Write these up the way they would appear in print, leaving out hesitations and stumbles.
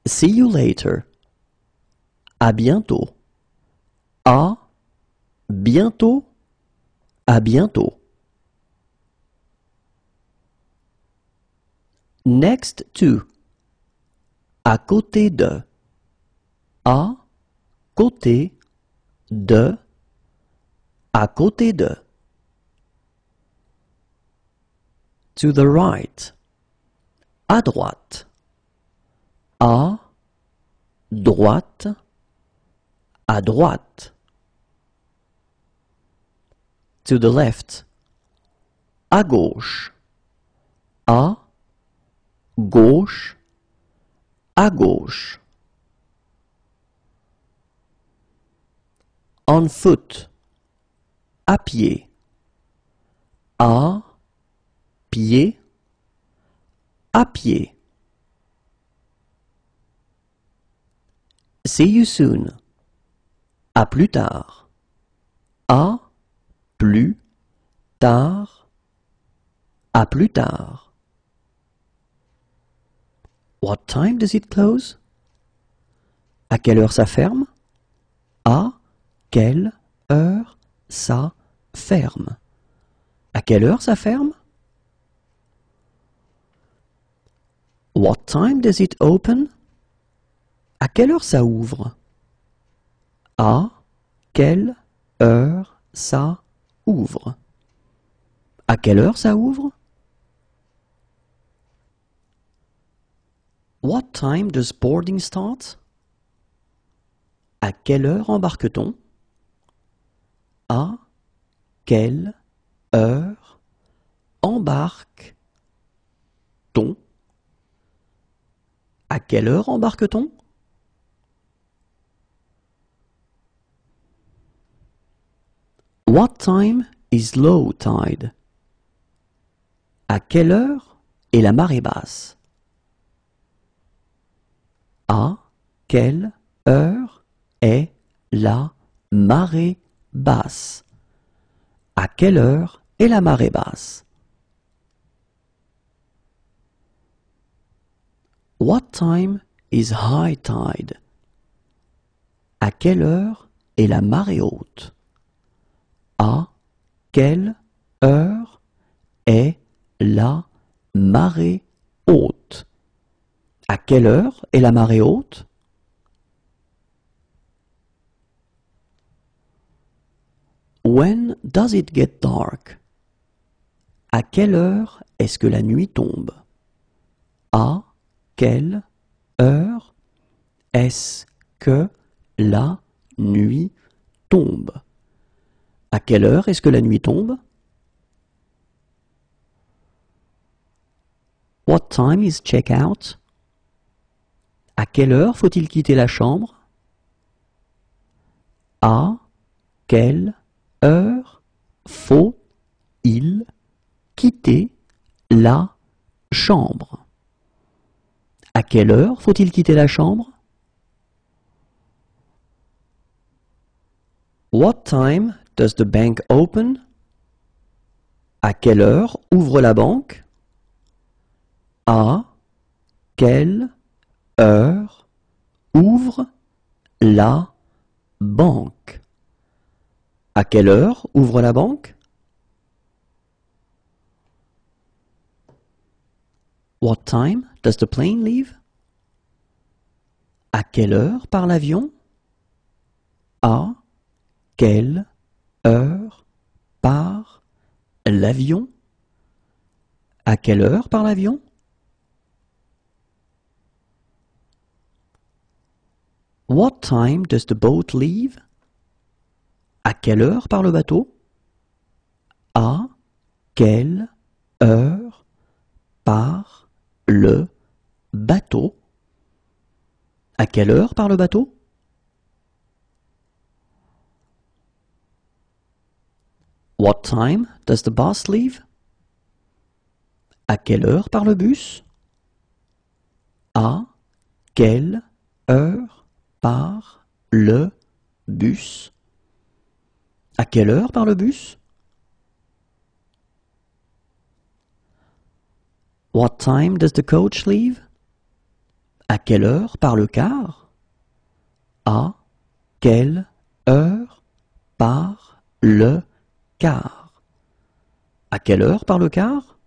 See you later. À bientôt. À bientôt. À bientôt. Next to. À côté de. À côté de. À côté de. To the right. À droite. À droite. À droite. To the left. À gauche. À gauche. À gauche. On foot. À pied. À pied. À pied. See you soon. À plus tard. À plus tard. À plus tard. What time does it close? À quelle heure ça ferme? À quelle heure ça ferme? À quelle heure ça ferme? What time does it open? À quelle heure ça ouvre? À quelle heure ça ouvre? À quelle heure ça ouvre? What time does boarding start? À quelle heure embarque-t-on? À quelle heure embarque-t-on? À quelle heure embarque-t-on? What time is low tide? À quelle heure est la marée basse? À quelle heure est la marée basse? À quelle heure est la marée basse? What time is high tide? À quelle heure est la marée haute? À quelle heure est la marée haute? À quelle heure est la marée haute? When does it get dark? À quelle heure est-ce que la nuit tombe? À quelle heure est-ce que la nuit tombe? À quelle heure est-ce que la nuit tombe? What time is check-out? À quelle heure faut-il quitter la chambre? À quelle heure faut-il quitter la chambre? À quelle heure faut-il quitter la chambre? What time does the bank open? À quelle heure ouvre la banque? À quelle heure ouvre la banque? À quelle heure ouvre la banque? What time does the plane leave? À quelle heure part l'avion? À quelle heure part l'avion? À quelle heure part l'avion? What time does the boat leave? À quelle heure part le bateau? À quelle heure part le bateau? À quelle heure part le bateau? What time does the bus leave? À quelle heure part le bus? À quelle heure part le bus? À quelle heure part le bus? What time does the coach leave? À quelle heure part le car? À quelle heure part le car? À quelle heure part le car?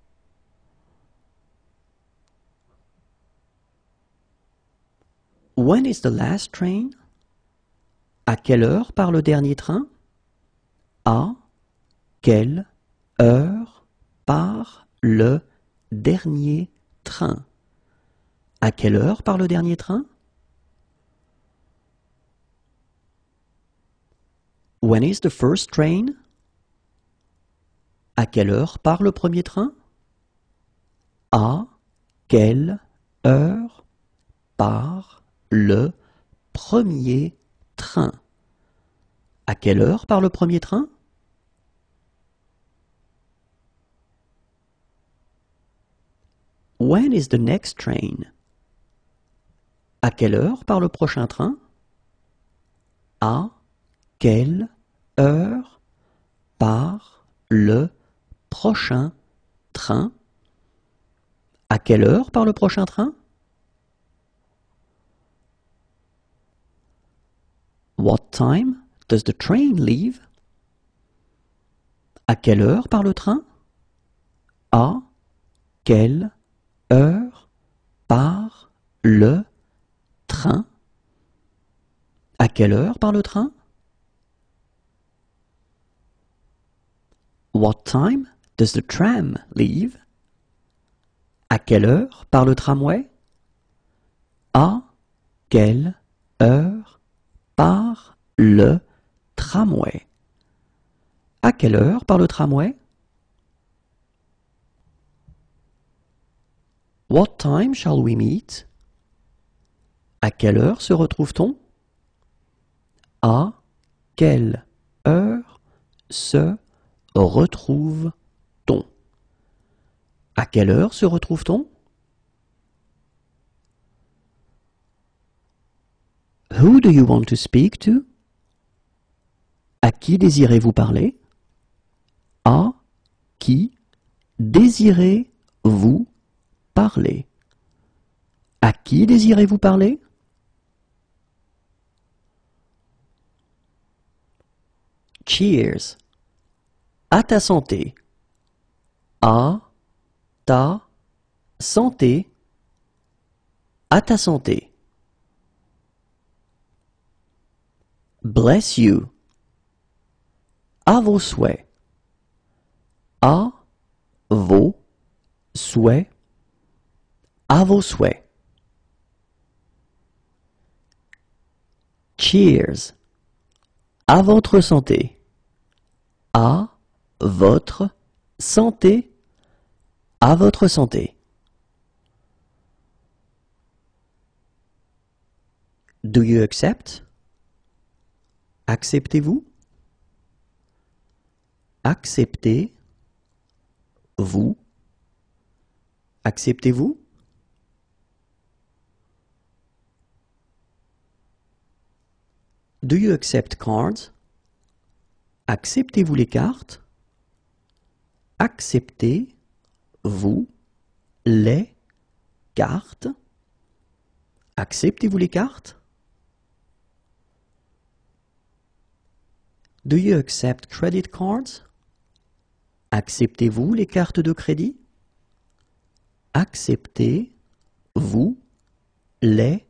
When is the last train? À quelle heure part le dernier train? À quelle heure part le dernier train? À quelle heure part le dernier train? When is the first train? À quelle heure part le premier train? À quelle heure part le premier train? À quelle heure part le premier train? When is the next train? À quelle heure part le prochain train? À quelle heure part le prochain train? À quelle heure part le prochain train? What time does the train leave? À quelle heure part le train? À quelle heure part le train? À quelle heure part le train? What time does the tram leave? À quelle heure part le tramway? À quelle heure part le tramway? À quelle heure part le tramway? What time shall we meet? À quelle heure se retrouve-t-on? À quelle heure se retrouve-t-on? À quelle heure se retrouve-t-on? Who do you want to speak to? À qui désirez-vous parler? À qui désirez-vous parler? À qui désirez-vous parler? Cheers. À ta santé. À ta santé. À ta santé. Bless you. À vos souhaits. À vos souhaits. À vos souhaits. Cheers. À votre santé. À votre santé. À votre santé. Do you accept? Acceptez-vous? Acceptez-vous? Acceptez-vous? Do you accept cards? Acceptez-vous les cartes? Acceptez-vous les cartes? Acceptez-vous les cartes? Do you accept credit cards? Acceptez-vous les cartes de crédit? Acceptez-vous les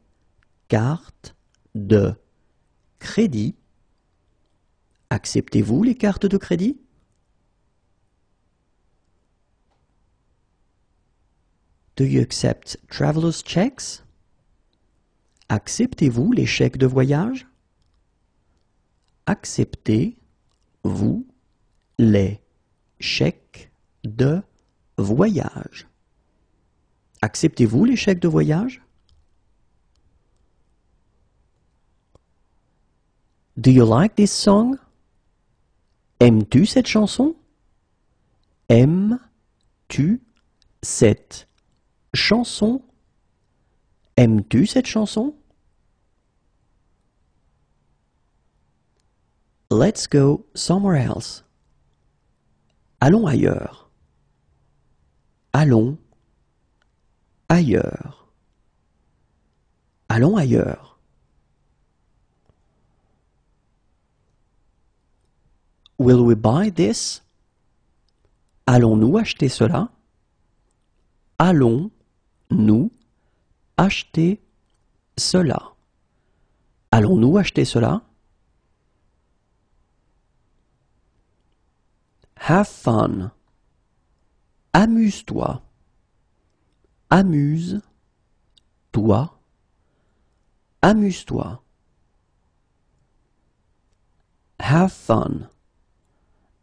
cartes de crédit? Acceptez-vous les cartes de crédit? Do you accept traveler's checks? Acceptez-vous les chèques de voyage? Acceptez-vous les chèques de voyage? Acceptez-vous les chèques de voyage? Do you like this song? Aimes-tu cette chanson? Aimes-tu cette chanson? Aimes-tu cette chanson? Let's go somewhere else. Allons ailleurs. Allons ailleurs. Allons ailleurs. Will we buy this? Allons-nous acheter cela? Allons-nous acheter cela? Allons-nous acheter cela? Have fun. Amuse-toi. Amuse-toi. Amuse-toi. Have fun.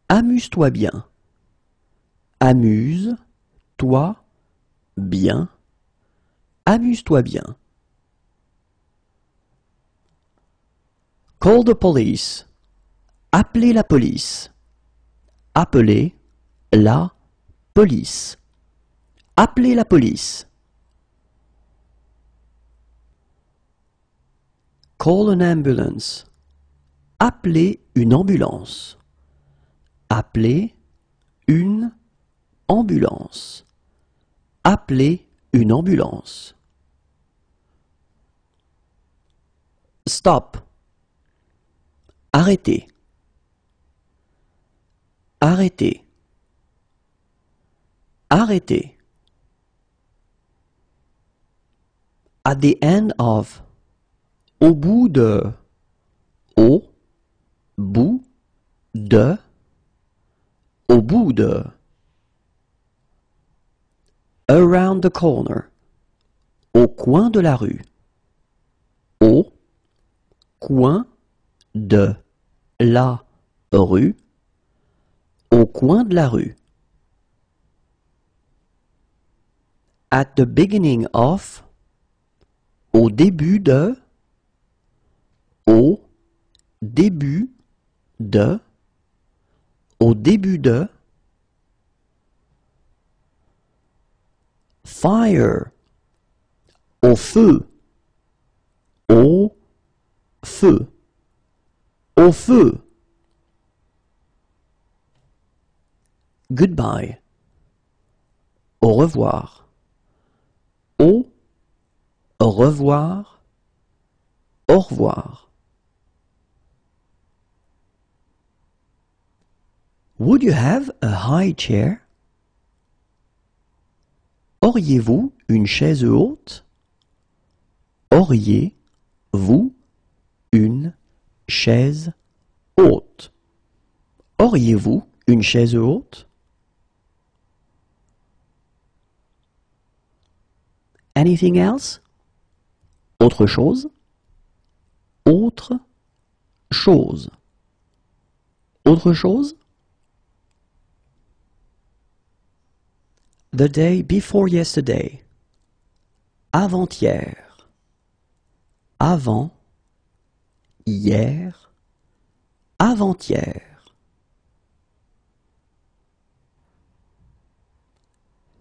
Amuse-toi bien. Amuse-toi bien. Amuse-toi bien. Call the police. Appelez la police. Appelez la police. Appelez la police. Call an ambulance. Appelez une ambulance. Appelez une ambulance. Appelez une ambulance. Stop. Arrêtez. Arrêtez. Arrêtez. At the end of. Au bout de. Au bout de. Au bout de. Around the corner. Au coin de la rue. Au coin de la rue. Au coin de la rue. At the beginning of. Au début de. Au début de. Au début de. Fire. Au feu. Au feu. Au feu. Goodbye. Au revoir. Au revoir. Au revoir. Would you have a high chair? Auriez-vous une chaise haute? Auriez-vous une chaise haute? Auriez-vous une chaise haute? Anything else? Autre chose? Autre chose. Autre chose? The day before yesterday. Avant-hier. Avant. Hier. Avant-hier.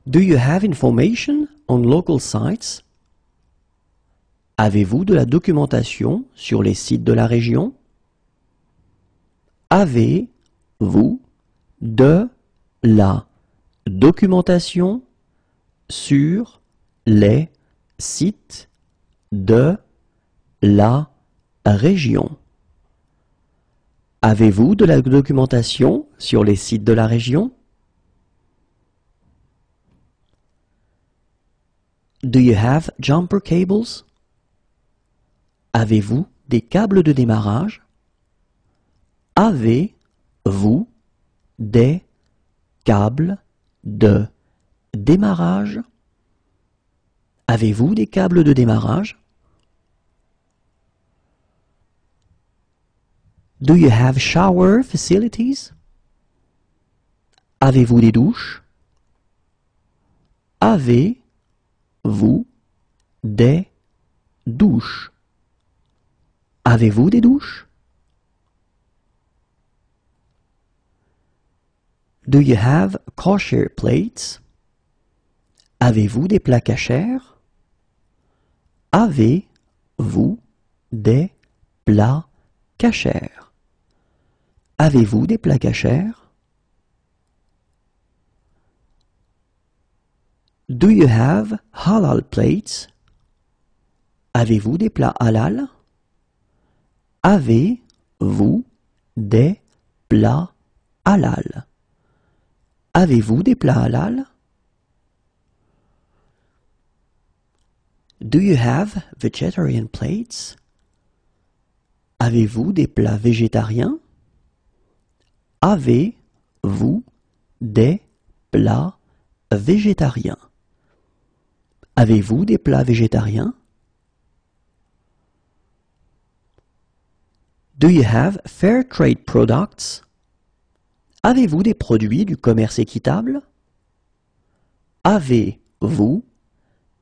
Do you have information on local sites? Avez-vous de la documentation sur les sites de la région? Avez-vous de la documentation sur les sites de la région? Avez-vous de la documentation sur les sites de la région? Do you have jumper cables? Avez-vous des câbles de démarrage? Avez-vous des câbles de démarrage? Avez-vous des câbles de démarrage? Do you have shower facilities? Avez-vous des douches? Avez-vous des douches? Avez-vous des douches? Do you have kosher plates? Avez-vous des plats cachers? Avez-vous des plats cachers? Avez-vous des plats cachers? Do you have halal plates? Avez-vous des plats halal? Avez-vous des plats halal? Avez-vous des plats halal? Do you have vegetarian plates? Avez-vous des plats végétariens? Avez-vous des plats végétariens? Avez-vous des plats végétariens? Do you have fair trade products? Avez-vous des produits du commerce équitable? Avez-vous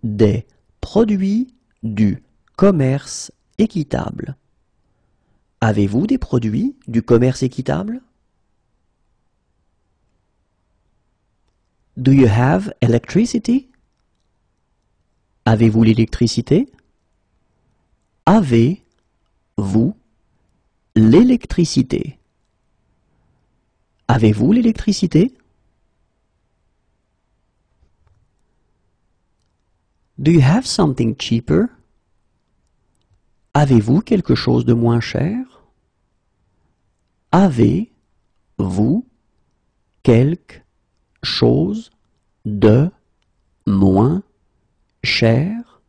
des produits du commerce équitable? Avez-vous des produits du commerce équitable? Do you have electricity? Avez-vous l'électricité? Avez-vous l'électricité? Avez-vous l'électricité? Do you have something cheaper? Avez-vous quelque chose de moins cher? Avez-vous quelque chose de moins cher?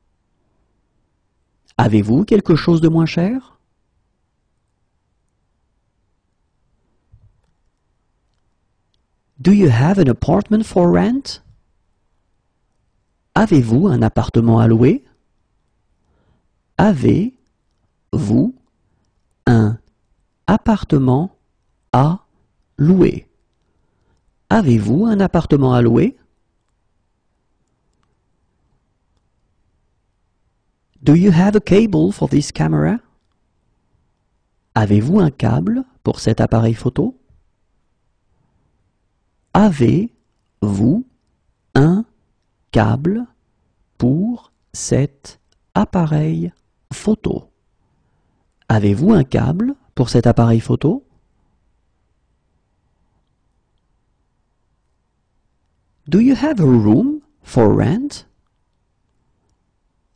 Avez-vous quelque chose de moins cher? Do you have an apartment for rent? Avez-vous un appartement à louer? Avez-vous un appartement à louer? Avez-vous un appartement à louer? Do you have a cable for this camera? Avez-vous un câble pour cet appareil photo? Avez-vous un câble pour cet appareil photo? Avez-vous un câble pour cet appareil photo? Do you have a room for rent?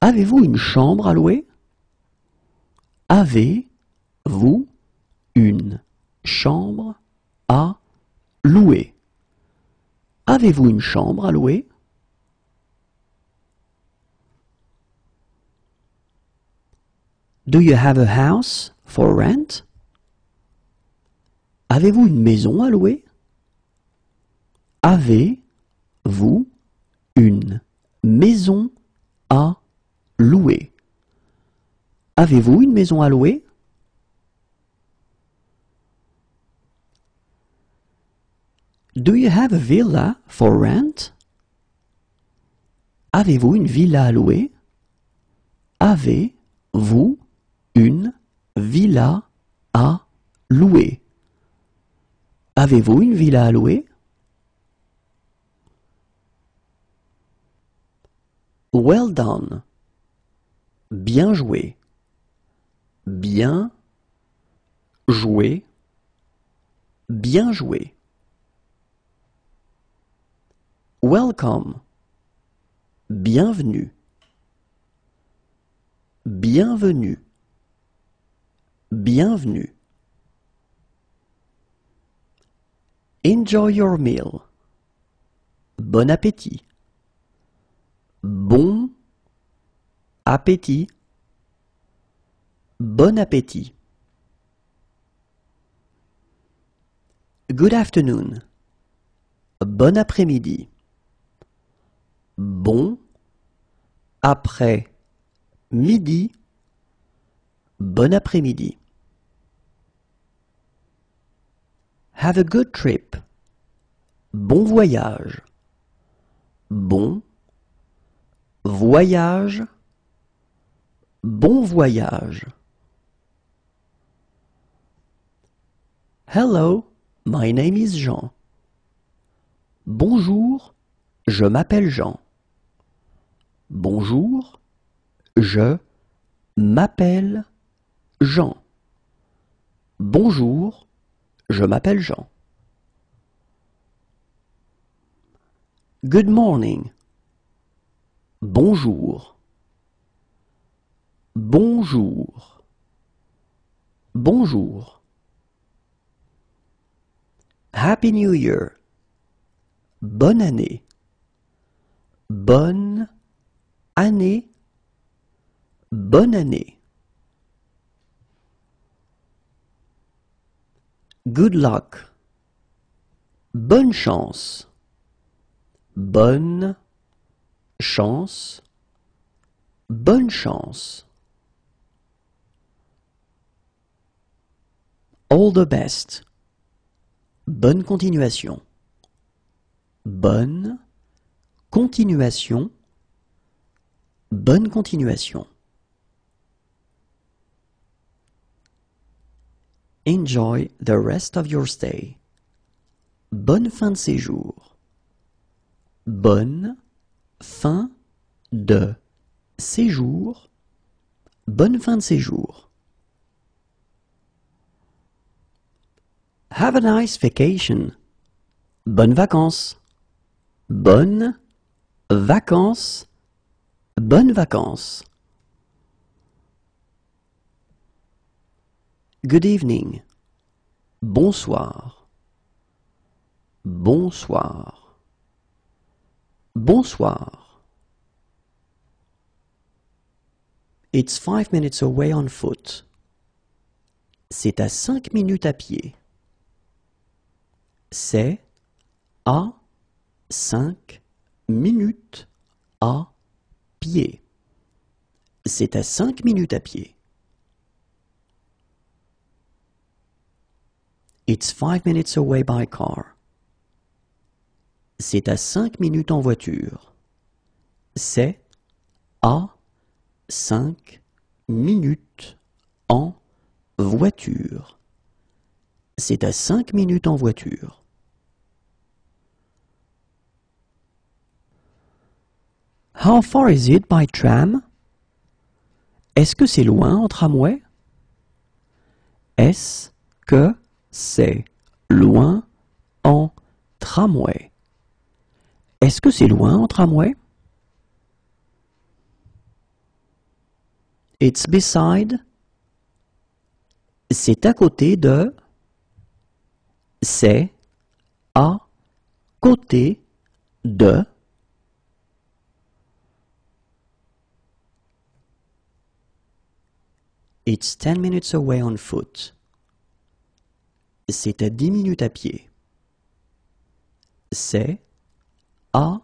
Avez-vous une chambre à louer? Avez-vous une chambre à louer? Avez-vous une chambre à louer? Do you have a house for rent? Avez-vous une maison à louer? Avez-vous une maison à louer? Avez-vous une maison à louer? Do you have a villa for rent? Avez-vous une villa à louer? Avez-vous une villa à louer? Avez-vous une villa à louer? Well done. Bien joué. Bien joué. Bien joué. Welcome. Bienvenue. Bienvenue. Bienvenue. Enjoy your meal. Bon appétit. Bon appétit. Bon appétit. Good afternoon. Bon après-midi. Bon après-midi. Bon après-midi. Have a good trip. Bon voyage. Bon voyage. Bon voyage. Hello, my name is Jean. Bonjour, je m'appelle Jean. Bonjour, je m'appelle Jean. Bonjour, je m'appelle Jean. Good morning. Bonjour. bonjour, bonjour. Happy New Year, bonne année, bonne année, bonne année. Good luck, bonne chance, bonne chance, bonne chance. All the best, bonne continuation, bonne continuation, bonne continuation. Enjoy the rest of your stay. Bonne fin de séjour. Bonne fin de séjour. Bonne fin de séjour. Have a nice vacation. Bonnes vacances. Bonnes vacances. Bonnes vacances. Good evening. Bonsoir. Bonsoir. Bonsoir. It's 5 minutes away on foot. C'est à 5 minutes à pied. C'est à 5 minutes à pied. C'est à 5 minutes à pied. It's 5 minutes away by car. C'est à 5 minutes en voiture. C'est à 5 minutes en voiture. C'est à 5 minutes en voiture. How far is it by tram? Est-ce que c'est loin en tramway? Est-ce que c'est loin en tramway? Est-ce que c'est loin en tramway? It's beside. C'est à côté de. C'est à côté de. It's 10 minutes away on foot. C'est à 10 minutes à pied. C'est à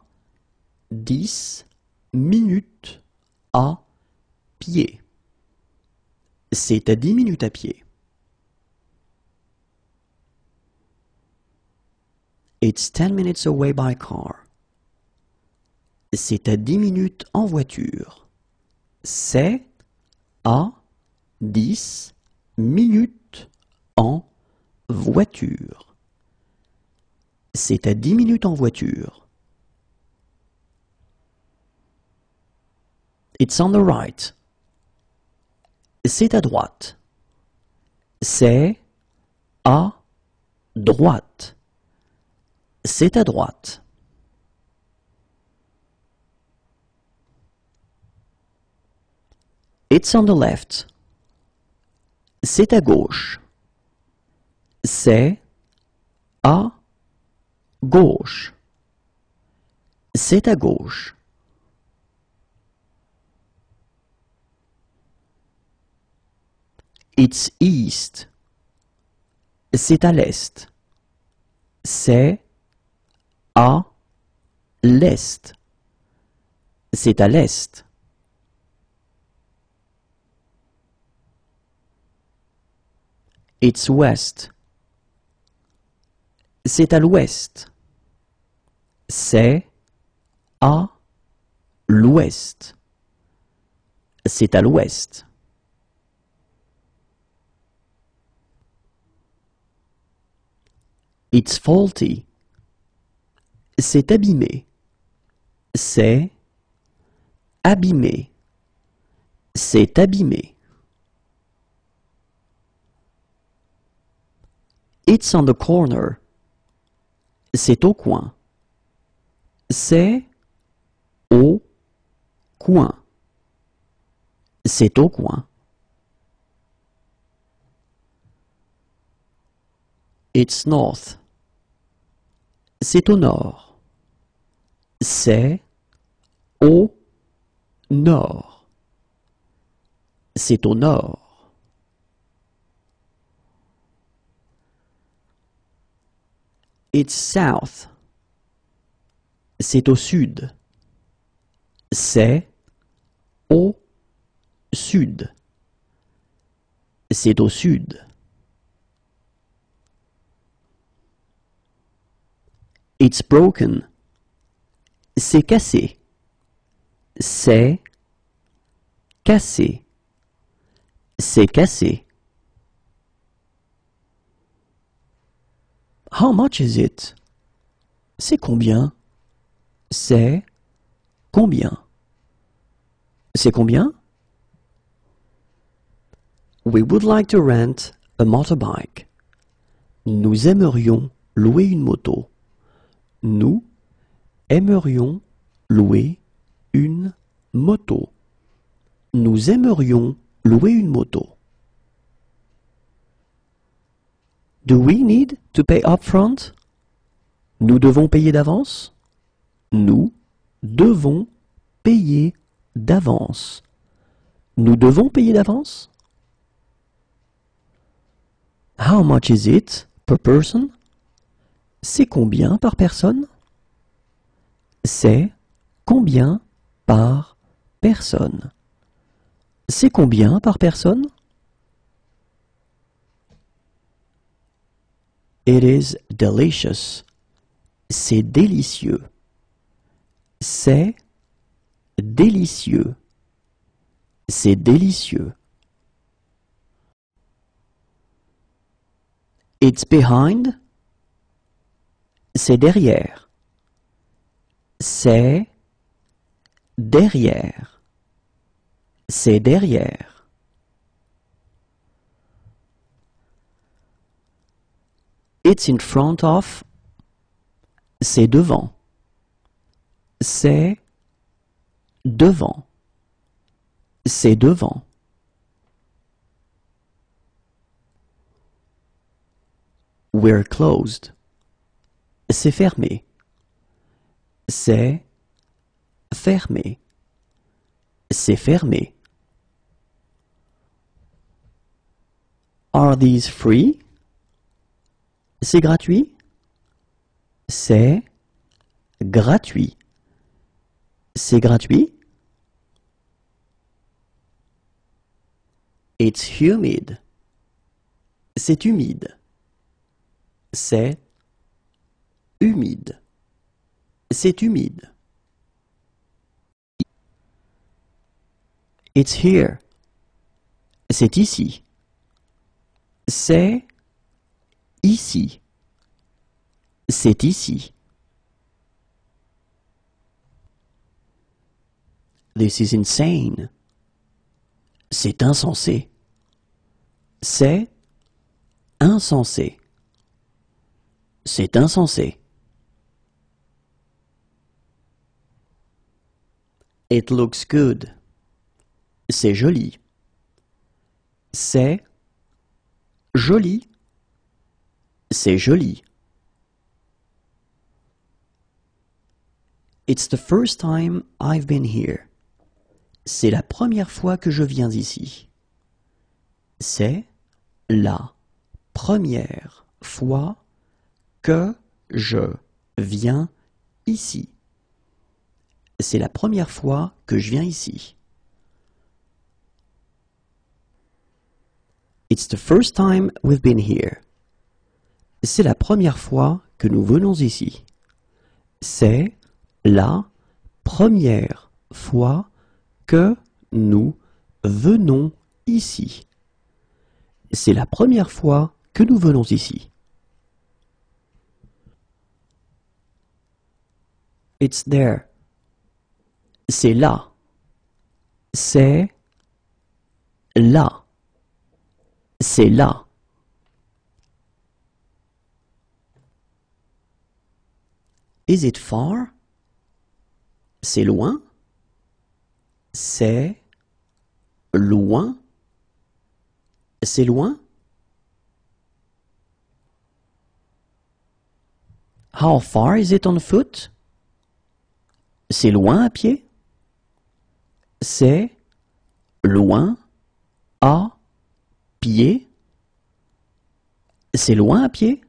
10 minutes à pied. C'est à 10 minutes à pied. It's 10 minutes away by car. C'est à 10 minutes en voiture. C'est à 10 minutes en voiture. C'est à 10 minutes en voiture. It's on the right. C'est à droite. C'est à droite. C'est à droite. It's on the left. C'est à gauche. C'est à gauche. C'est à gauche. It's east. C'est à l'est. C'est à l'est. C'est à l'est. It's west. C'est à l'ouest. C'est à l'ouest. C'est à l'ouest. It's faulty. C'est abîmé. C'est abîmé. C'est abîmé. It's on the corner. C'est au coin. C'est au coin. C'est au coin. It's north. C'est au nord. C'est au nord. C'est au nord. It's south. C'est au sud. C'est au sud. C'est au sud. It's broken. C'est cassé. C'est cassé. C'est cassé. How much is it? C'est combien? C'est combien? C'est combien? We would like to rent a motorbike. Nous aimerions louer une moto. Nous aimerions louer une moto. Nous aimerions louer une moto. Do we need to pay upfront? Nous devons payer d'avance? Nous devons payer d'avance. Nous devons payer d'avance? How much is it per person? C'est combien par personne? C'est combien par personne? C'est combien par personne? It is delicious. C'est délicieux. C'est délicieux. C'est délicieux. It's behind. C'est derrière. C'est derrière. C'est derrière. It's in front of. C'est devant. C'est devant. C'est devant. We're closed. C'est fermé. C'est fermé. C'est fermé. Are these free? C'est gratuit? C'est gratuit. C'est gratuit? It's humid. C'est humide. C'est humide. C'est humide. It's here. C'est ici. C'est ici. C'est ici. This is insane. C'est insensé. C'est insensé. C'est insensé. It looks good. C'est joli. C'est joli. C'est joli. It's the first time I've been here. C'est la première fois que je viens ici. C'est la première fois que je viens ici. C'est la première fois que je viens ici. It's the first time we've been here. C'est la première fois que nous venons ici. C'est la première fois que nous venons ici. C'est la première fois que nous venons ici. It's there. C'est là. C'est là. C'est là. Is it far? C'est loin? C'est loin? C'est loin? How far is it on foot? C'est loin à pied? C'est loin à pied? C'est loin à pied?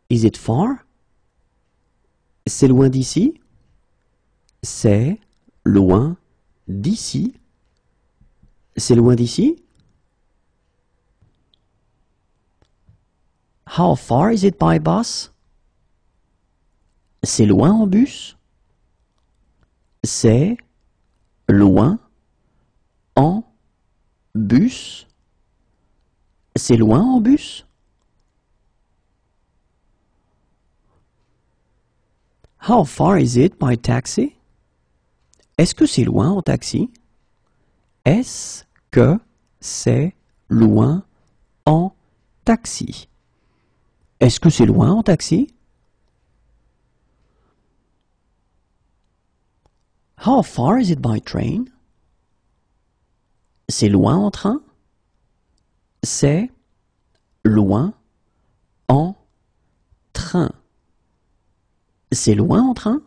Is it far? C'est loin d'ici? C'est loin d'ici? C'est loin d'ici? How far is it by bus? C'est loin en bus? C'est loin en bus? C'est loin en bus? How far is it by taxi? Est-ce que c'est loin en taxi? Est-ce que c'est loin en taxi? Est-ce que c'est loin en taxi? How far is it by train? C'est loin en train? C'est loin en train. C'est loin en train?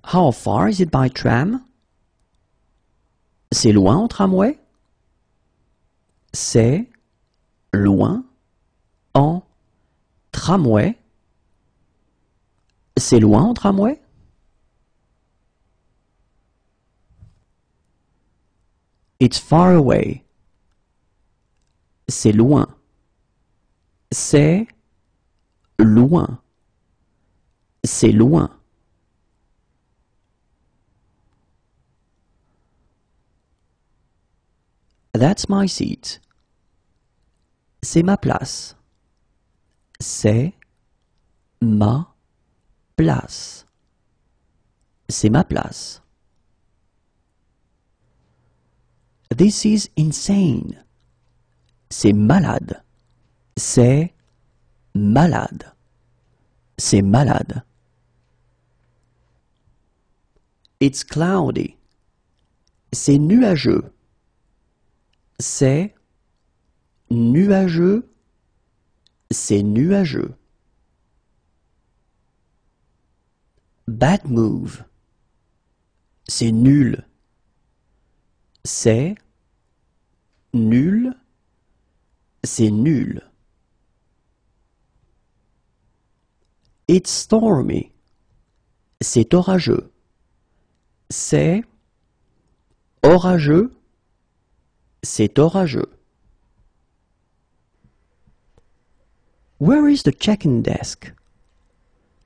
How far is it by tram? C'est loin en tramway? C'est loin en tramway? C'est loin en tramway? It's far away. C'est loin. C'est loin. C'est loin. That's my seat. C'est ma place. C'est ma place. C'est ma place. This is insane. C'est malade. C'est malade. C'est malade. It's cloudy. C'est nuageux. C'est nuageux. C'est nuageux. Bad move. C'est nul. C'est nul. C'est nul. It's stormy. C'est orageux. C'est orageux. C'est orageux. Where is the check-in desk?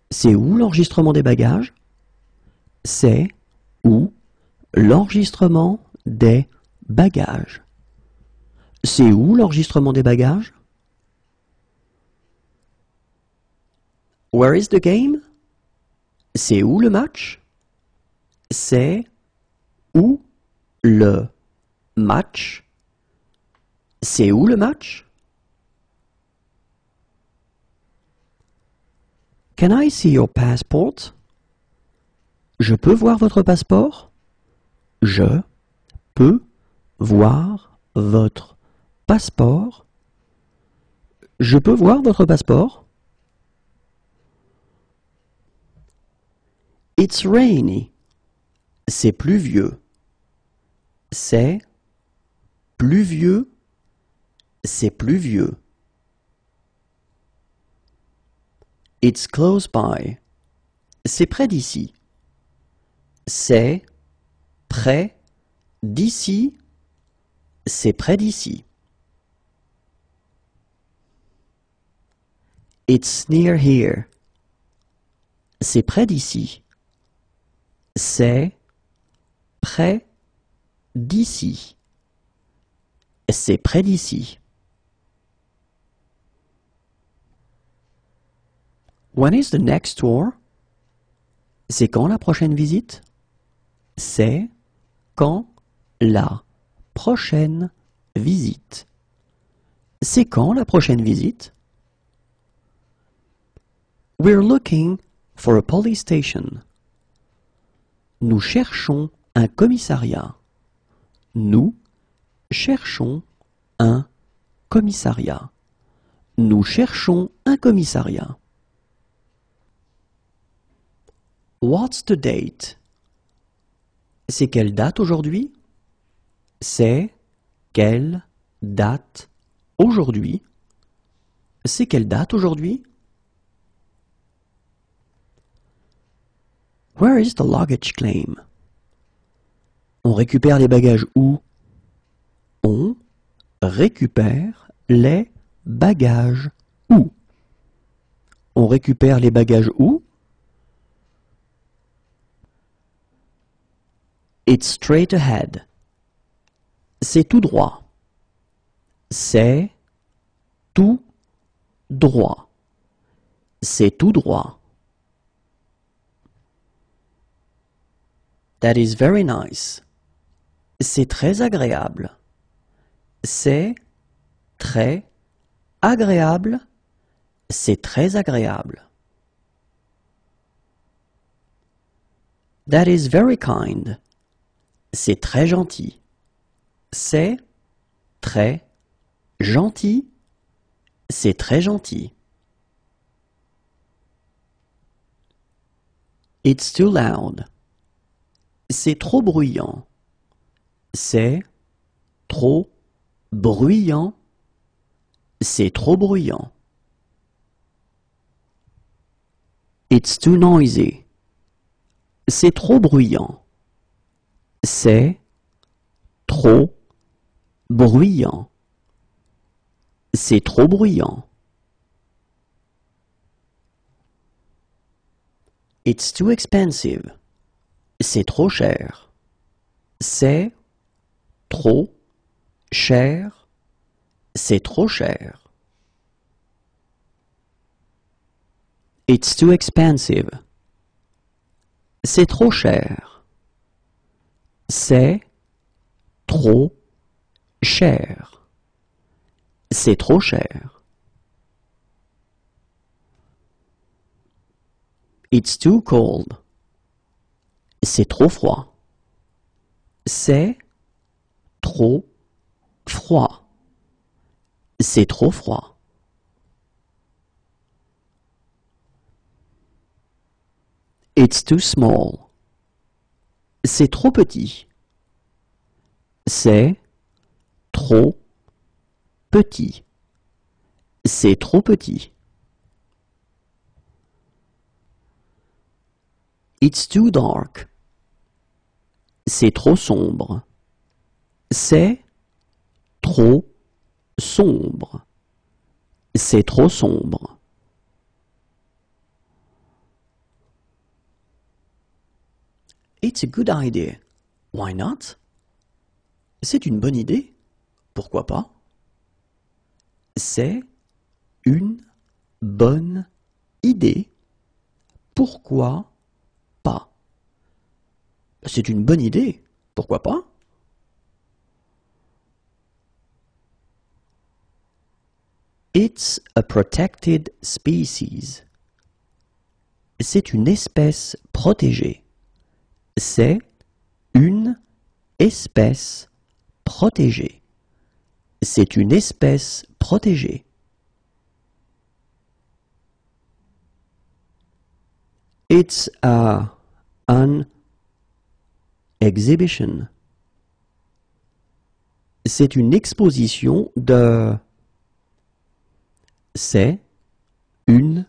C'est où l'enregistrement des bagages? C'est où l'enregistrement des bagages? C'est où l'enregistrement des bagages? Where is the game? C'est où le match? C'est où le match? C'est où le match? Can I see your passport? Je peux voir votre passeport? Je peux voir votre passeport? Je peux voir votre passeport? It's rainy. C'est pluvieux. C'est pluvieux. C'est pluvieux. It's close by. C'est près d'ici. C'est près d'ici. C'est près d'ici. It's near here. C'est près d'ici. C'est près d'ici. C'est près d'ici. When is the next tour? C'est quand la prochaine visite? C'est quand la prochaine visite? C'est quand la prochaine visite? We're looking for a police station. Nous cherchons un commissariat. Nous cherchons un commissariat. Nous cherchons un commissariat. What's the date? C'est quelle date aujourd'hui? C'est quelle date aujourd'hui? C'est quelle date aujourd'hui? Where is the luggage claim? On récupère les bagages où? On récupère les bagages où? On récupère les bagages où? It's straight ahead. C'est tout droit. C'est tout droit. C'est tout droit. That is very nice. C'est très agréable. C'est très agréable. C'est très agréable. That is very kind. C'est très gentil. C'est très gentil. C'est très gentil. It's too loud. C'est trop bruyant. C'est trop bruyant. C'est trop bruyant. It's too noisy. C'est trop bruyant. C'est trop bruyant. C'est trop bruyant. It's too expensive. C'est trop cher. C'est trop cher. C'est trop cher. It's too expensive. C'est trop cher. C'est trop cher. C'est trop cher. It's too cold. C'est trop froid. C'est trop froid. C'est trop froid. It's too small. C'est trop petit. C'est trop petit. C'est trop petit. It's too dark. C'est trop sombre. C'est trop sombre. C'est trop sombre. It's a good idea. Why not? C'est une bonne idée. Pourquoi pas? C'est une bonne idée. Pourquoi pas? C'est une bonne idée. Pourquoi pas? It's a protected species. C'est une espèce protégée. C'est une espèce protégée. C'est une espèce protégée. It's an exhibition. C'est une exposition de... C'est une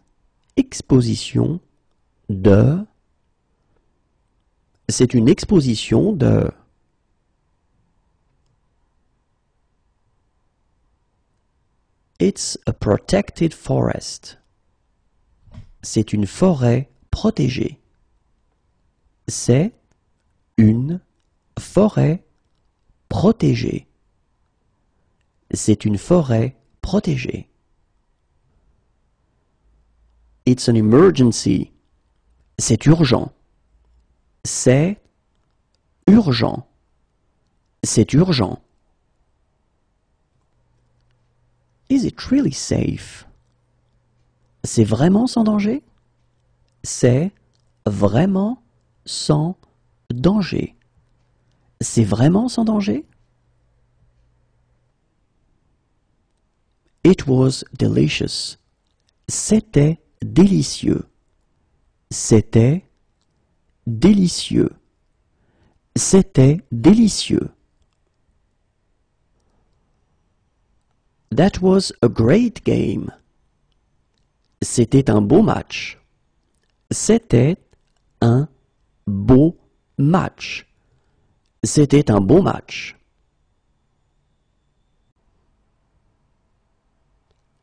exposition de... C'est une exposition de... It's a protected forest. C'est une forêt protégée. C'est une forêt protégée. C'est une forêt protégée. It's an emergency. C'est urgent. C'est urgent. C'est urgent. Is it really safe? C'est vraiment sans danger? c'est vraiment sans danger. C'est vraiment sans danger? It was delicious. C'était délicieux. C'était délicieux. C'était délicieux. That was a great game. C'était un beau match. C'était un beau match. C'était un beau match.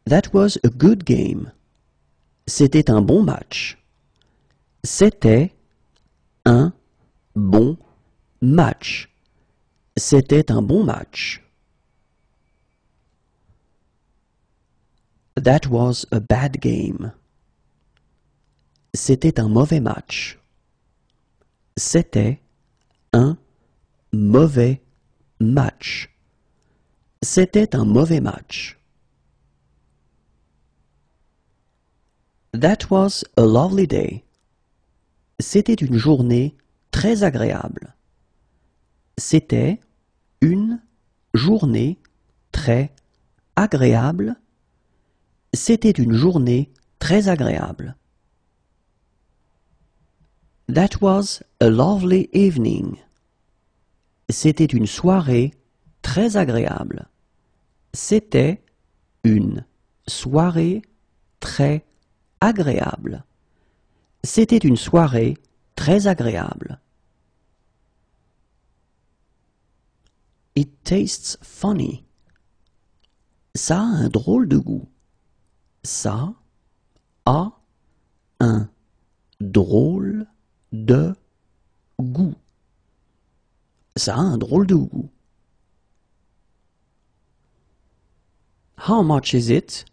That was a good game. C'était un bon match. C'était un bon match. C'était un bon match. That was a bad game. C'était un mauvais match. C'était un mauvais match. C'était un mauvais match. That was a lovely day. C'était une journée très agréable. C'était une journée très agréable. C'était une journée très agréable. That was a lovely evening. C'était une soirée très agréable. C'était une soirée très agréable. C'était une soirée très agréable. It tastes funny. Ça a un drôle de goût. Ça a un drôle de goût. Ça a un drôle de goût. How much is it?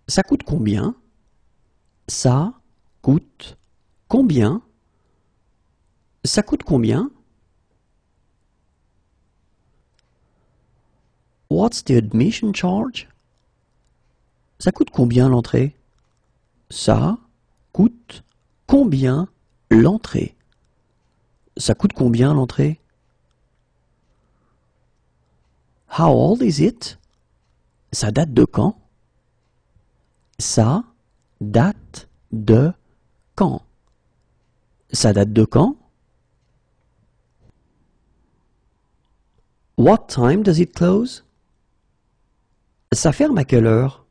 Ça coûte combien? Ça coûte combien? Ça coûte combien? What's the admission charge? Ça coûte combien l'entrée? Ça coûte combien l'entrée? Ça coûte combien l'entrée? How old is it? Ça date de quand? Ça date de quand? Ça date de quand? What time does it close? Ça ferme à quelle heure?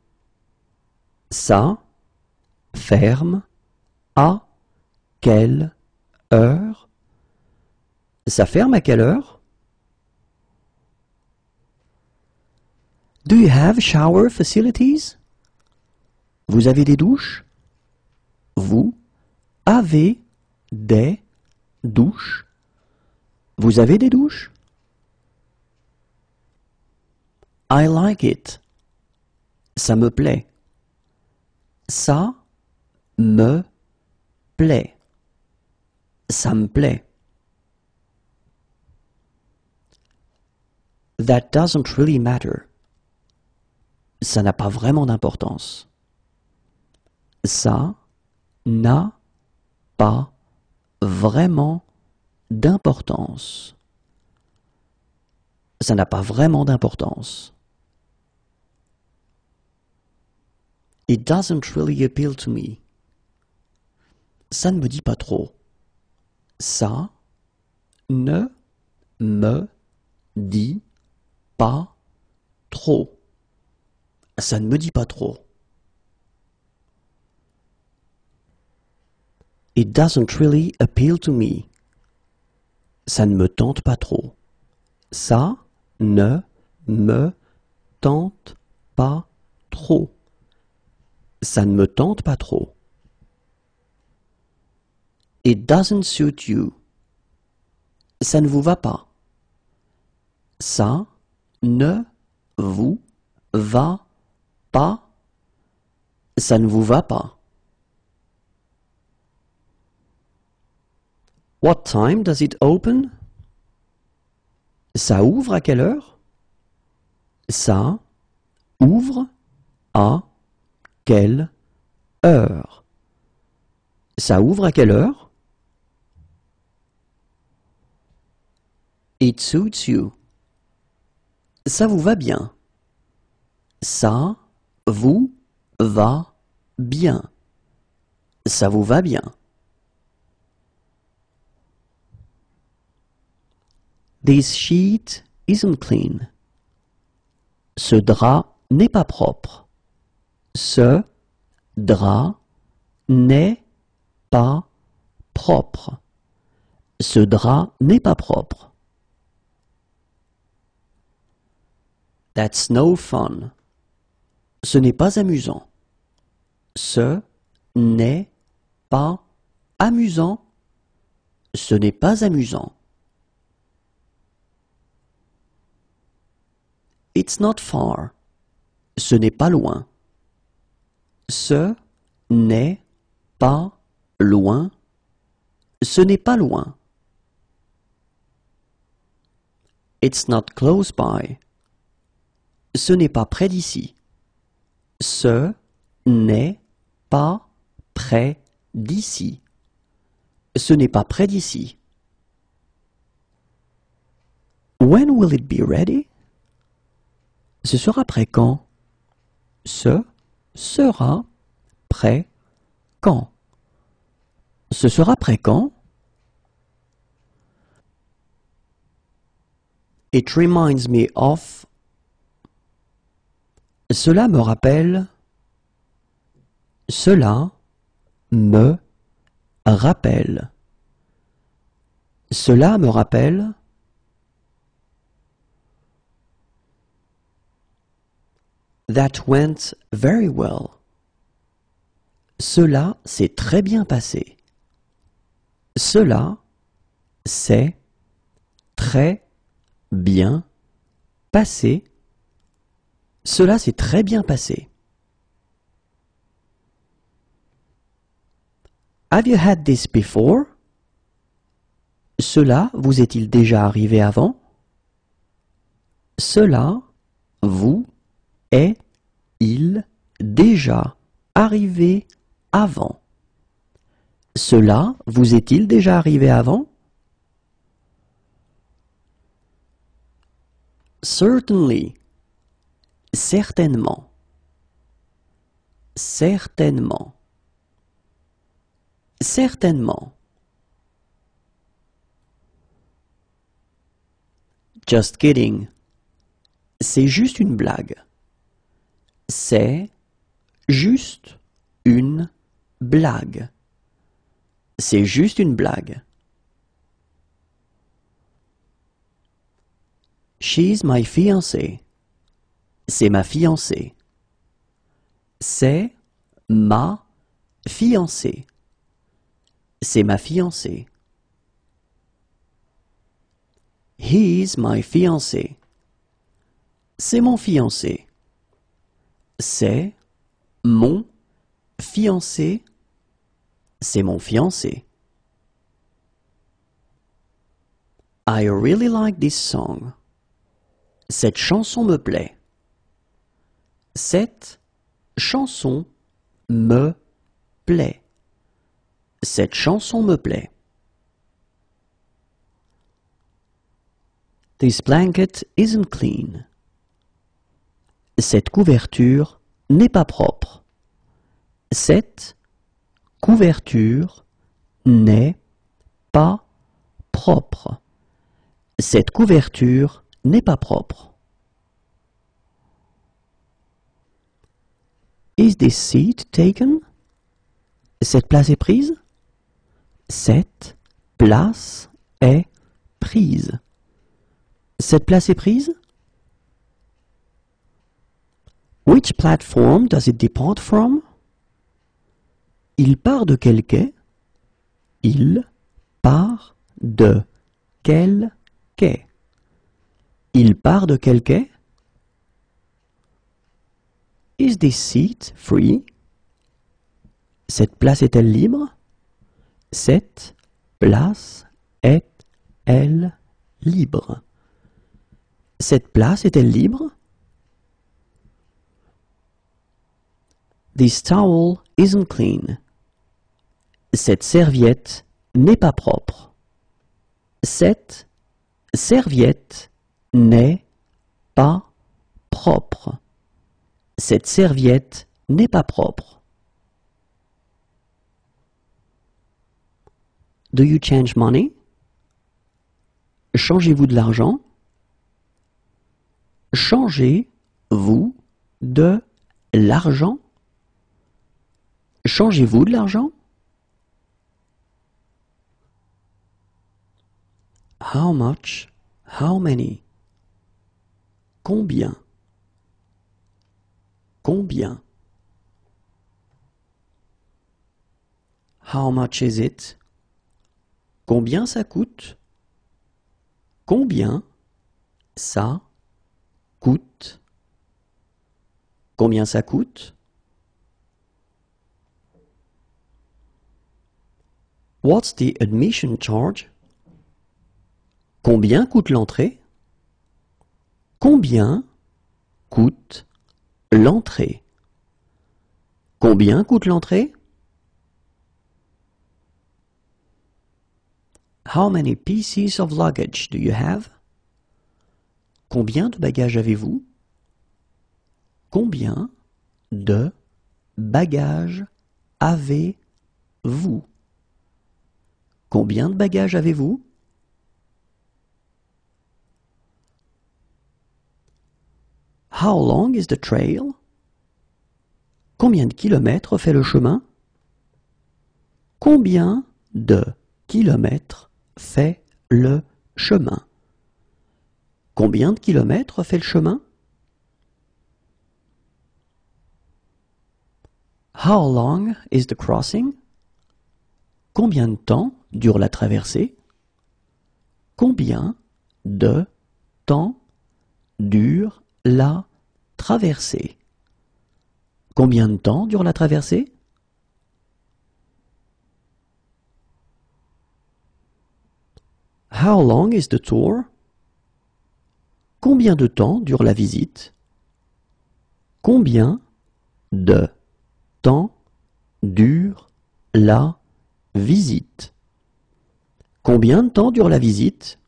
Ça ferme à quelle heure? Ça ferme à quelle heure? Do you have shower facilities? Vous avez des douches? Vous avez des douches? Vous avez des douches? I like it. Ça me plaît. Ça me plaît. Ça me plaît. That doesn't really matter. Ça n'a pas vraiment d'importance. Ça n'a pas vraiment d'importance. Ça n'a pas vraiment d'importance. It doesn't really appeal to me. Ça ne me dit pas trop. Ça ne me dit pas trop. Ça ne me dit pas trop. It doesn't really appeal to me. Ça ne me tente pas trop. Ça ne me tente pas trop. Ça ne me tente pas trop. It doesn't suit you. Ça ne vous va pas. Ça ne vous va pas. Ça ne vous va pas. What time does it open? Ça ouvre à quelle heure? Ça ouvre à quelle heure? Ça ouvre à quelle heure? It suits you. Ça vous va bien. Ça vous va bien. Ça vous va bien. This sheet isn't clean. Ce drap n'est pas propre. Ce drap n'est pas propre. Ce drap n'est pas propre. That's no fun. Ce n'est pas amusant. Ce n'est pas amusant. Ce n'est pas amusant. It's not far. Ce n'est pas loin. Ce n'est pas loin. Ce n'est pas loin. It's not close by. Ce n'est pas près d'ici. Ce n'est pas près d'ici. Ce n'est pas près d'ici. When will it be ready? Ce sera prêt quand? Ce sera prêt quand? Ce sera prêt quand? It reminds me of. Cela me rappelle. Cela me rappelle. Cela me rappelle. That went very well. Cela s'est très bien passé. Cela s'est très bien passé. Cela s'est très bien passé. Have you had this before? Cela vous est-il déjà arrivé avant? Cela vous est-il déjà arrivé avant? Cela vous est-il déjà arrivé avant? Certainly. Certainement. Certainement. Certainement. Just kidding. C'est juste une blague. C'est juste une blague. C'est juste une blague. She's my fiancée. C'est ma fiancée. C'est ma fiancée. C'est ma fiancée. He's my fiancé. C'est mon fiancé. C'est mon fiancé. C'est mon fiancé. I really like this song. Cette chanson me plaît. Cette chanson me plaît. Cette chanson me plaît. This blanket isn't clean. Cette couverture n'est pas propre. Cette couverture n'est pas propre. Cette couverture n'est pas propre. Is this seat taken? Cette place est prise? Cette place est prise. Cette place est prise? Which platform does it depart from? Il part de quel quai? Il part de quel quai? Il part de quel quai? Is this seat free? Cette place est-elle libre? Cette place est-elle libre? Cette place est-elle libre? This towel isn't clean. Cette serviette n'est pas propre. Cette serviette n'est pas propre. Cette serviette n'est pas propre. Do you change money? Changez-vous de l'argent? Changez-vous de l'argent? Changez-vous de l'argent? How much? How many? Combien? Combien? How much is it? Combien ça coûte? Combien ça coûte? Combien ça coûte? What's the admission charge? Combien coûte l'entrée? Combien coûte l'entrée? Combien coûte l'entrée? How many pieces of luggage do you have? Combien de bagages avez-vous? Combien de bagages avez-vous? Combien de bagages avez-vous? How long is the trail? Combien de kilomètres fait le chemin? Combien de kilomètres fait le chemin? Combien de kilomètres fait le chemin? How long is the crossing? Combien de temps dure la traversée? Combien de temps dure la traversée? Combien de temps dure la traversée? How long is the tour? Combien de temps dure la visite? Combien de temps dure la visite? Combien de temps dure la visite?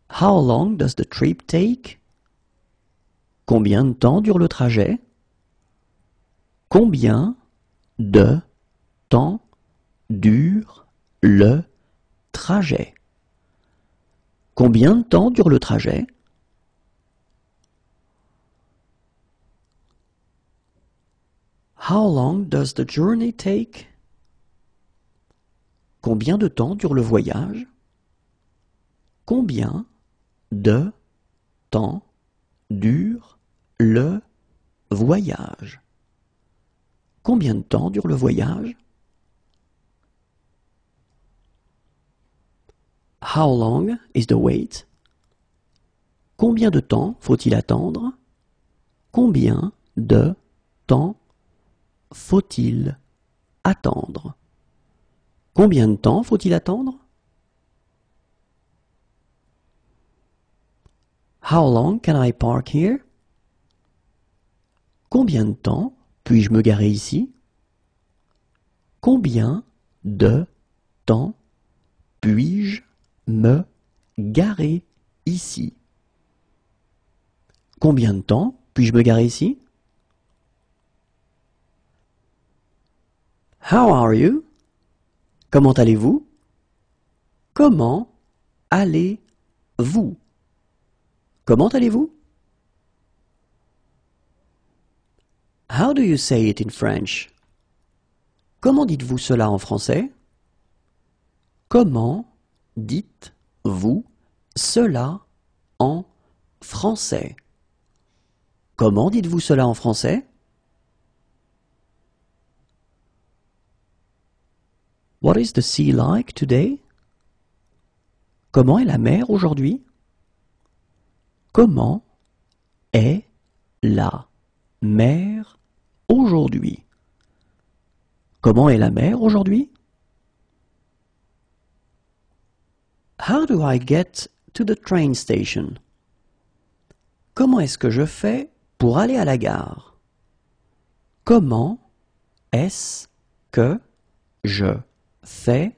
How long does the trip take? Combien de temps dure le trajet? Combien de temps dure le trajet? Combien de temps dure le trajet? How long does the journey take? Combien de temps dure le voyage? Combien de temps dure le voyage? Combien de temps dure le voyage? How long is the wait? Combien de temps faut-il attendre? Combien de temps faut-il attendre? Combien de temps faut-il attendre? How long can I park here? Combien de temps puis-je me garer ici? Combien de temps puis-je me garer ici? Combien de temps puis-je me garer ici? How are you? Comment allez-vous? Comment allez-vous? Comment allez-vous? How do you say it in French? Comment dites-vous cela en français? Comment dites-vous cela en français? Comment dites-vous cela en français? What is the sea like today? Comment est la mer aujourd'hui? Comment est la mer aujourd'hui? Comment est la mer aujourd'hui? How do I get to the train station? Comment est-ce que je fais pour aller à la gare? Comment est-ce que je fais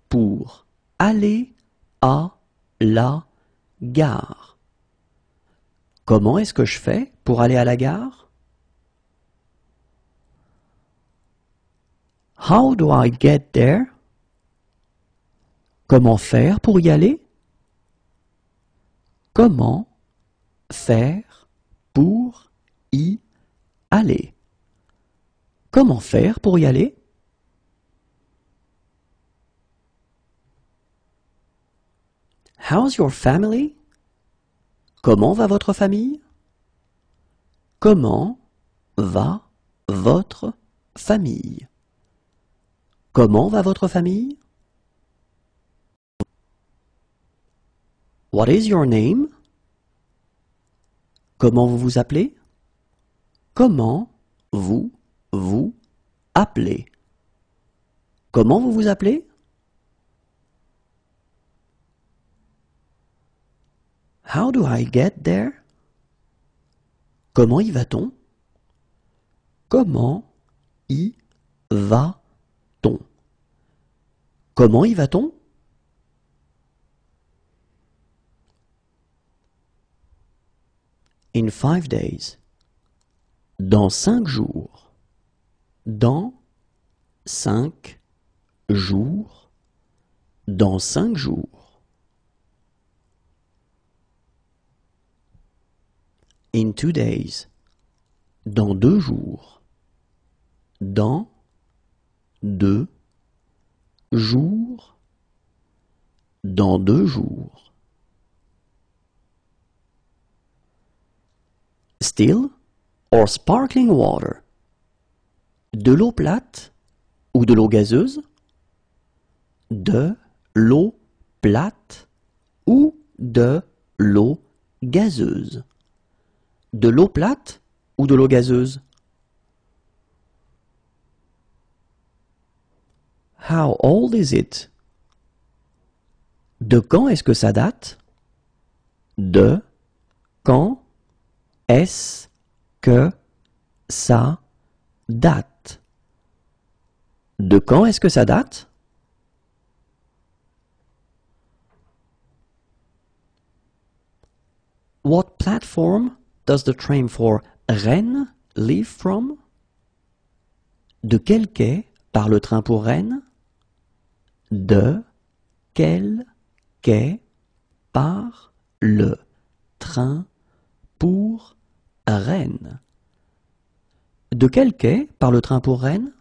pour aller à la gare? Comment est-ce que je fais pour aller à la gare? How do I get there? Comment faire pour y aller? Comment faire pour y aller? Comment faire pour y aller? How's your family? Comment va votre famille? Comment va votre famille? Comment va votre famille? What is your name? Comment vous vous appelez? Comment vous vous appelez? Comment vous vous appelez? How do I get there? Comment y va-t-on? Comment y va-t-on? Comment y va-t-on? In 5 days. Dans 5 jours. Dans 5 jours. Dans 5 jours. In 2 days. Dans 2 jours. Dans 2 jours. Dans 2 jours. Still or sparkling water? De l'eau plate ou de l'eau gazeuse? De l'eau plate ou de l'eau gazeuse? De l'eau plate ou de l'eau gazeuse? How old is it? De quand est-ce que ça date? De quand est-ce que ça date? De quand est-ce que ça date? What platform does the train for Rennes leave from? De quel quai part le train pour Rennes? De quel quai part le train pour Rennes? De quel quai part le train pour Rennes?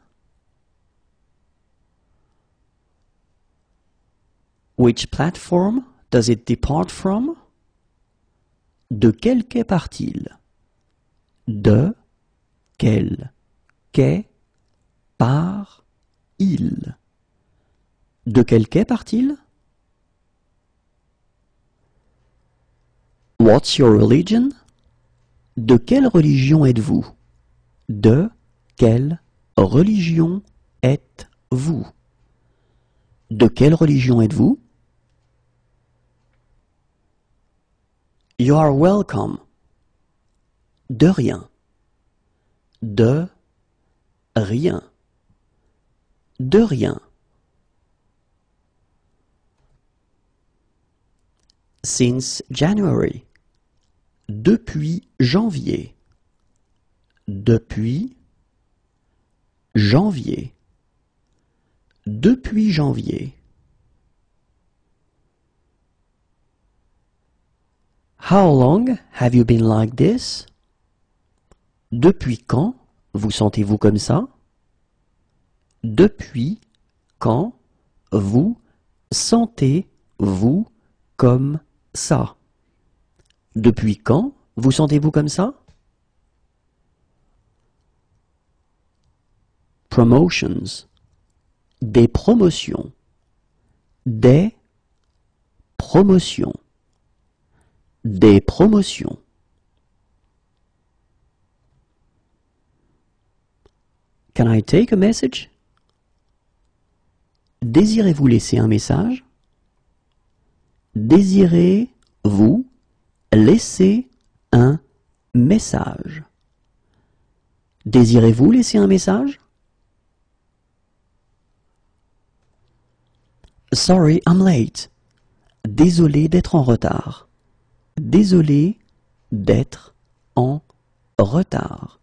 Which platform does it depart from? De quel quai part-il? De quel quai part-il? De quel quai part-il? What's your religion? De quelle religion êtes-vous? De quelle religion êtes-vous? De quelle religion êtes-vous? You are welcome. De rien. De rien. De rien. Since January. Depuis janvier. Depuis janvier. Depuis janvier. How long have you been like this? Depuis quand vous sentez-vous comme ça? Depuis quand vous sentez-vous comme ça? Depuis quand vous sentez-vous comme ça? Promotions. Des promotions. Des promotions. Des promotions. Can I take a message? Désirez-vous laisser un message? Désirez-vous laisser un message? Désirez-vous laisser un message? Sorry, I'm late. Désolé d'être en retard. Désolé d'être en retard.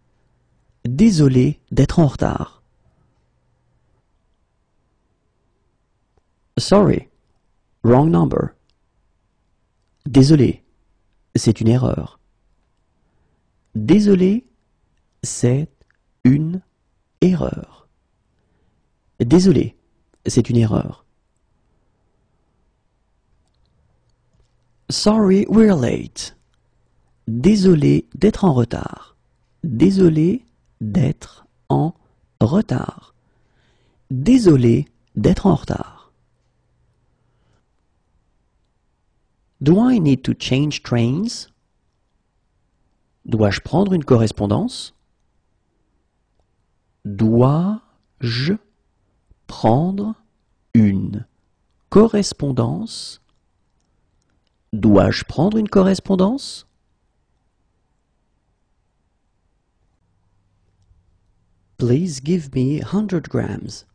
Désolé d'être en retard. Sorry, wrong number. Désolé, c'est une erreur. Désolé, c'est une erreur. Désolé, c'est une erreur. Sorry, we're late. Désolé d'être en retard. Désolé d'être en retard. Désolé d'être en retard. Do I need to change trains? Dois-je prendre une correspondance? Dois-je prendre une correspondance? Dois-je prendre une correspondance? Please give me 100 grams.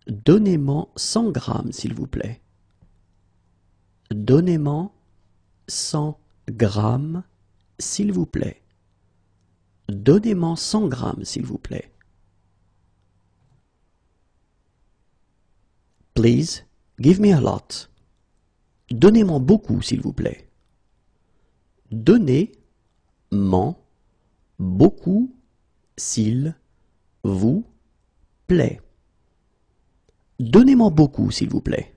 Donnez-moi 100 grammes, s'il vous plaît. Donnez-moi 100 grammes, s'il vous plaît. Donnez-moi 100 grammes, s'il vous plaît. Please, give me a lot. Donnez-moi beaucoup, s'il vous plaît. Donnez-moi beaucoup, s'il vous plaît. Donnez-moi beaucoup, s'il vous plaît.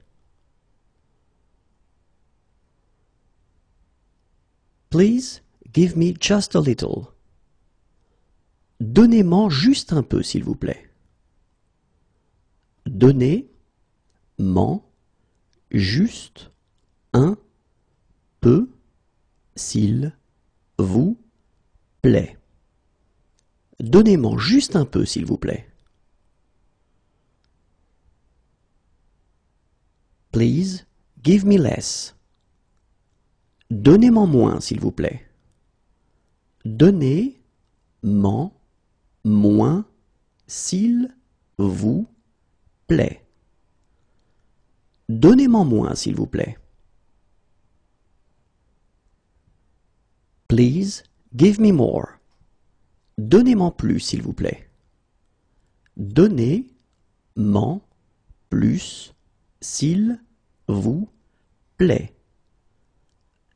Please, give me just a little. Donnez-moi juste un peu, s'il vous plaît. Donnez-moi juste un peu, s'il vous plaît. Donnez-moi juste un peu, s'il vous plaît. Please, give me less. Donnez-moi moins, s'il vous plaît. Donnez-moi moins, s'il vous plaît. Donnez-moi moins, s'il vous plaît. Please, give me more. Donnez-moi plus, s'il vous plaît. Donnez-moi plus, s'il vous plaît.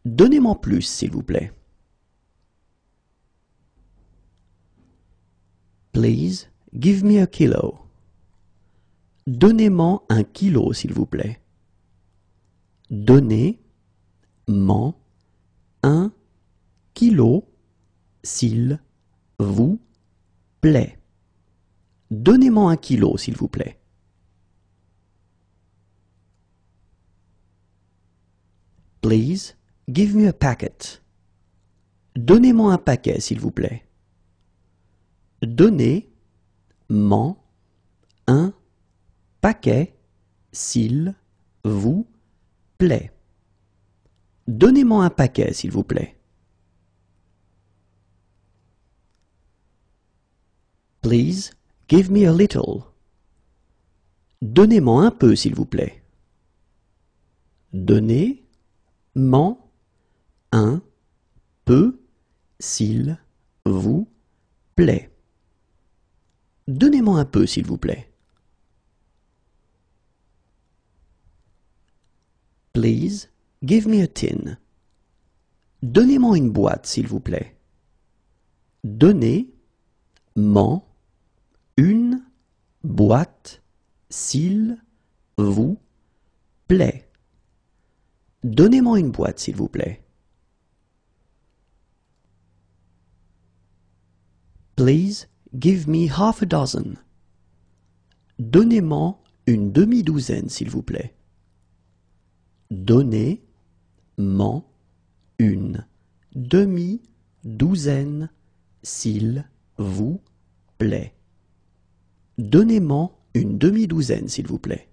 Donnez-moi plus, s'il vous plaît. Please, give me a kilo. Donnez-moi un kilo, s'il vous plaît. Donnez-moi un kilo, s'il vous plaît. Donnez-moi un kilo, s'il vous plaît. Please, give me a packet. Donnez-moi un paquet, s'il vous plaît. Donnez-moi un paquet, s'il vous plaît. Donnez-moi un paquet, s'il vous plaît. Please, give me a little. Donnez-moi un peu, s'il vous plaît. Donnez-moi un peu, s'il vous plaît. Donnez-moi un peu, s'il vous plaît. Please, give me a tin. Donnez-moi une boîte, s'il vous plaît. Donnez-moi une boîte, s'il vous plaît. Donnez-moi une boîte, s'il vous plaît. Please, give me half a dozen. Donnez-moi une demi-douzaine, s'il vous plaît. Donnez-moi une demi-douzaine, s'il vous plaît. Donnez-moi une demi-douzaine, s'il vous plaît.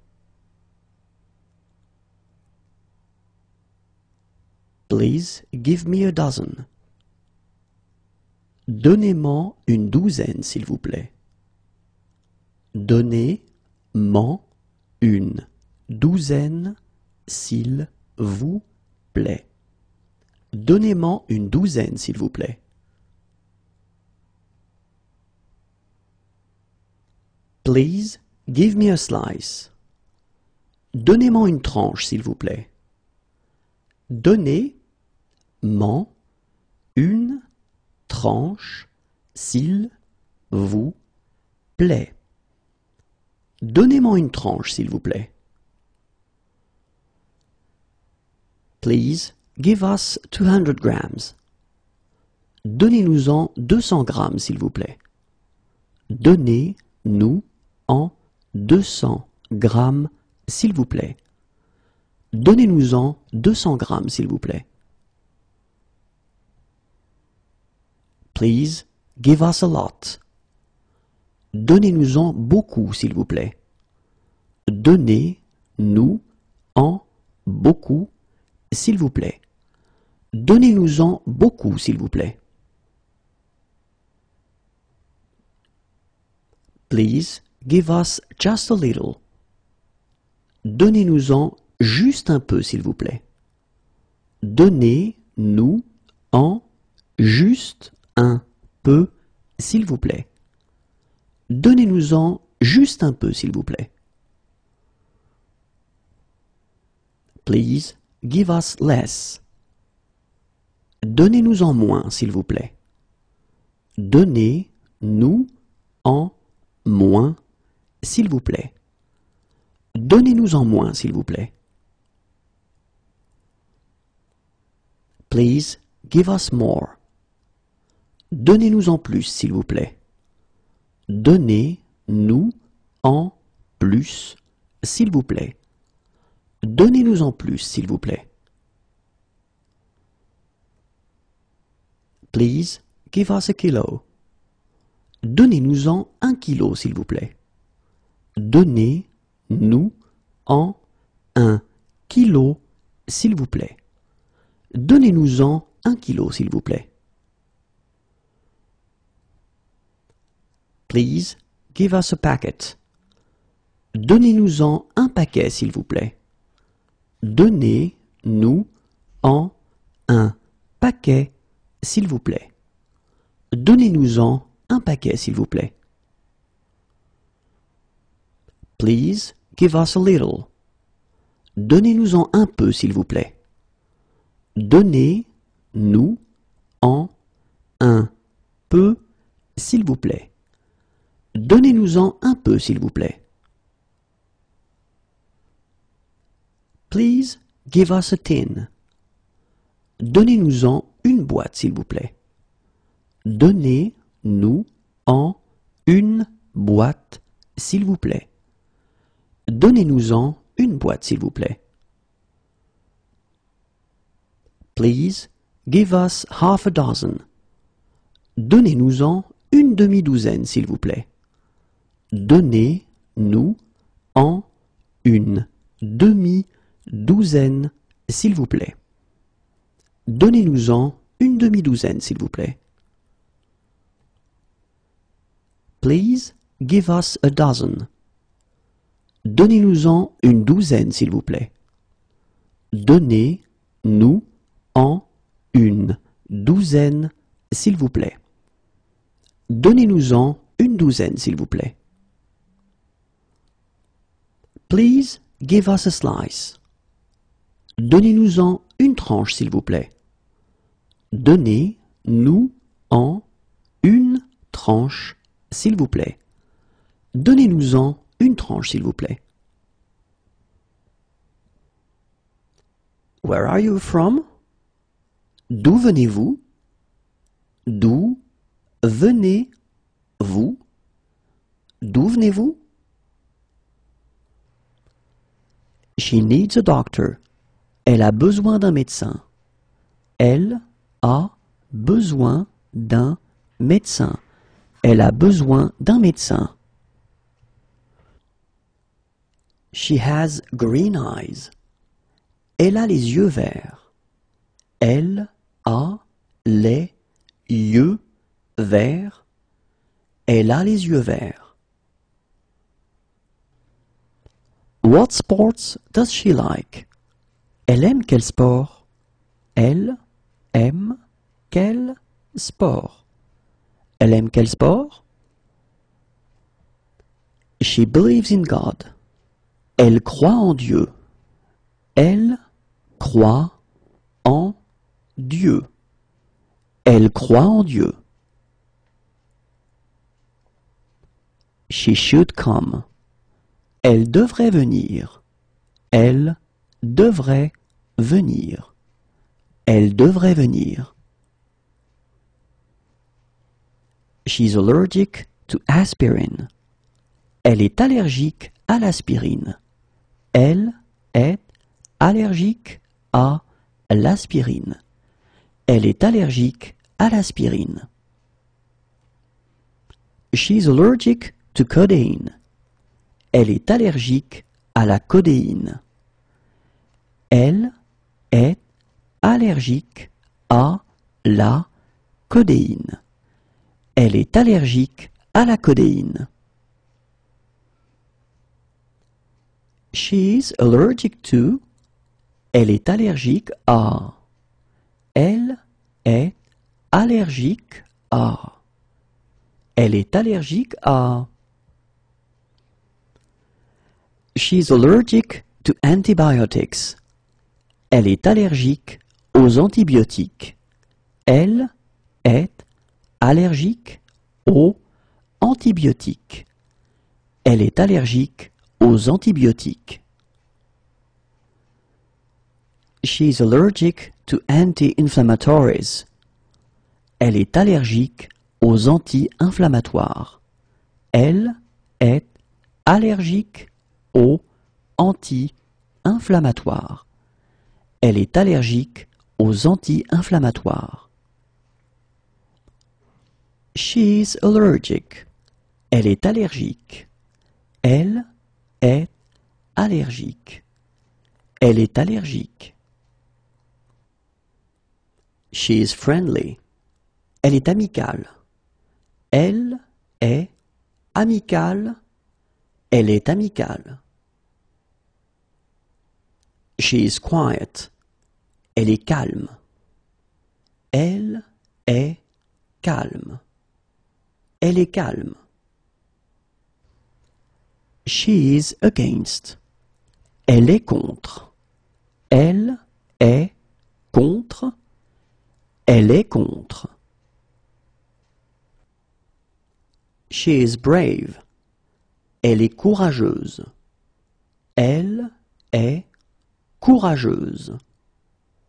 Please give me a dozen. Donnez-moi une douzaine, s'il vous plaît. Donnez-moi une douzaine, s'il vous plaît. Donnez-moi une douzaine, s'il vous plaît. Please give me a slice. Donnez-moi une tranche, s'il vous plaît. Donnez-moi une tranche, s'il vous plaît. Donnez-moi une tranche, s'il vous plaît. Please give us 200 grams. Donnez-nous-en 200 grammes, s'il vous plaît. Donnez-nous-en 200 grammes, s'il vous plaît. Donnez-nous-en 200 grammes, s'il vous plaît. Please give us a lot. Donnez-nous-en beaucoup, s'il vous plaît. Donnez-nous-en beaucoup, s'il vous plaît. Donnez-nous-en beaucoup, s'il vous plaît. Please give us just a little. Donnez-nous-en juste un peu, s'il vous plaît. Donnez-nous-en juste un peu, s'il vous plaît. Donnez-nous-en juste un peu, s'il vous plaît. Please give us less. Donnez-nous-en moins, s'il vous plaît. Donnez-nous-en moins, s'il vous plaît. Donnez-nous-en moins, s'il vous plaît. Please give us more. Donnez-nous-en plus, s'il vous plaît. Donnez-nous-en plus, s'il vous plaît. Donnez-nous-en plus, s'il vous plaît. Please give us a kilo. Donnez-nous-en 1 kilo, s'il vous plaît. Donnez-nous-en 1 kilo, s'il vous plaît. Donnez-nous-en 1 kilo, s'il vous plaît. Please give us a packet. Donnez-nous-en un paquet, s'il vous plaît. Donnez-nous-en un paquet, s'il vous plaît. Donnez-nous-en un paquet, s'il vous plaît. Please give us a little. Donnez-nous-en un peu, s'il vous plaît. Donnez-nous-en un peu, s'il vous plaît. Donnez-nous-en un peu, s'il vous plaît. Please give us a tin. Donnez-nous-en une boîte, s'il vous plaît. Donnez-nous-en une boîte, s'il vous plaît. Donnez-nous-en une boîte, s'il vous plaît. Please give us half a dozen. Donnez-nous-en une demi-douzaine, s'il vous plaît. Donnez-nous-en une demi-douzaine, s'il vous plaît. Donnez-nous-en une demi-douzaine, s'il vous plaît. Please give us a dozen. Donnez-nous-en une douzaine, s'il vous plaît. Donnez-nous-en une douzaine, s'il vous plaît. Donnez-nous-en une douzaine, s'il vous plaît. Please give us a slice. Donnez-nous-en une tranche, s'il vous plaît. Donnez-nous-en une tranche, s'il vous plaît. Donnez-nous-en une tranche, s'il vous plaît. Where are you from? D'où venez-vous? D'où venez-vous? D'où venez-vous? She needs a doctor. Elle a besoin d'un médecin. Elle a besoin d'un médecin. Elle a besoin d'un médecin. She has green eyes. Elle a les yeux verts. Elle a les yeux vert. Elle a les yeux verts. What sports does she like? Elle aime quel sport? Elle aime quel sport? Elle aime quel sport? She believes in God. Elle croit en Dieu. Elle croit en Dieu. Elle croit en Dieu. She should come. Elle devrait venir. Elle devrait venir. Elle devrait venir. She's allergic to aspirin. Elle est allergique à l'aspirine. Elle est allergique à l'aspirine. Elle est allergique à l'aspirine. She's allergic to codeine. Elle est allergique à la codéine. Elle est allergique à la codéine. Elle est allergique à la codéine. She's allergic to. Elle est allergique à. Elle est allergique à. Elle est allergique à. She's allergic to antibiotics. Elle est allergique aux antibiotiques. Elle est allergique aux antibiotiques. Elle est allergique aux antibiotiques. She's allergic to anti-inflammatories. Elle est allergique aux anti-inflammatoires. Elle est allergique aux anti-inflammatoires. Elle est allergique aux anti-inflammatoires. She's allergic. Elle est allergique. Elle est allergique. Elle est allergique. She's friendly. Elle est amicale. Elle est amicale. Elle est amicale. She's quiet. Elle est calme. Elle est calme. Elle est calme. She's against. Elle est contre. Elle est contre. Elle est contre. She is brave. Elle est courageuse. Elle est courageuse.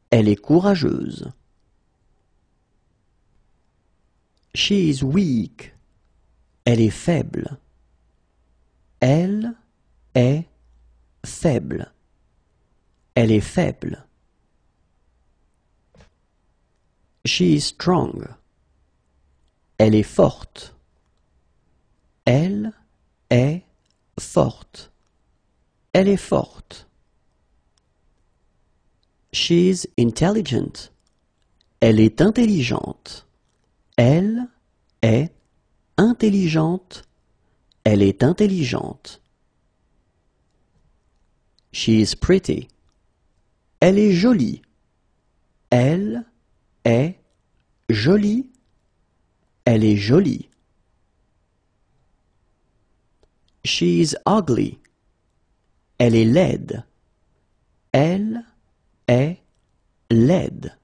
Elle est courageuse. She is weak. Elle est faible. Elle est faible. Elle est faible. She is strong. Elle est forte. Elle est forte. Elle est forte. She's intelligent. Elle est intelligente. Elle est intelligente. Elle est intelligente. She is pretty. Elle est jolie. Elle est jolie. Elle est jolie. She's ugly. Elle est laide. Elle est laide.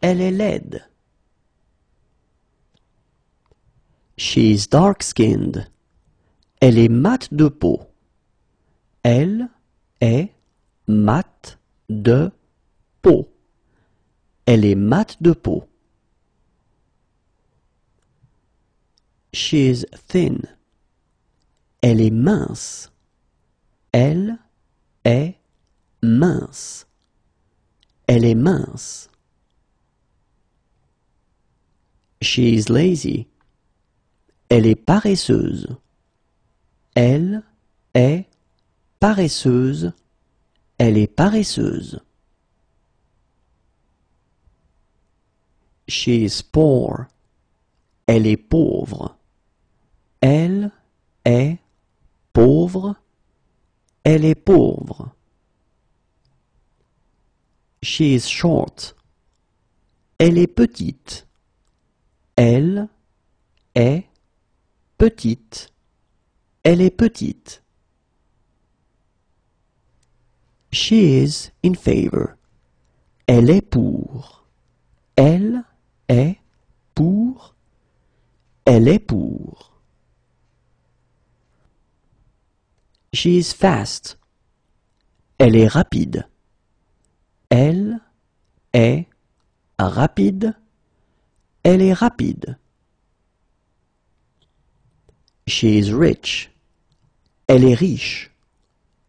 Elle est laide. She's dark-skinned. Elle est mate de peau. Elle est mate de peau. Elle est mate de peau. She's thin. Elle est mince. Elle est mince. Elle est mince. She's lazy. Elle est paresseuse. Elle est paresseuse. Elle est paresseuse. She is poor. Elle est pauvre. Elle est pauvre. Elle est pauvre. She is short. Elle est petite. Elle est petite. Elle est petite. She is in favor. Elle est pour. Elle est pour. Elle est pour. She is fast. Elle est rapide. Elle est rapide. Elle est rapide. She is rich. Elle est riche.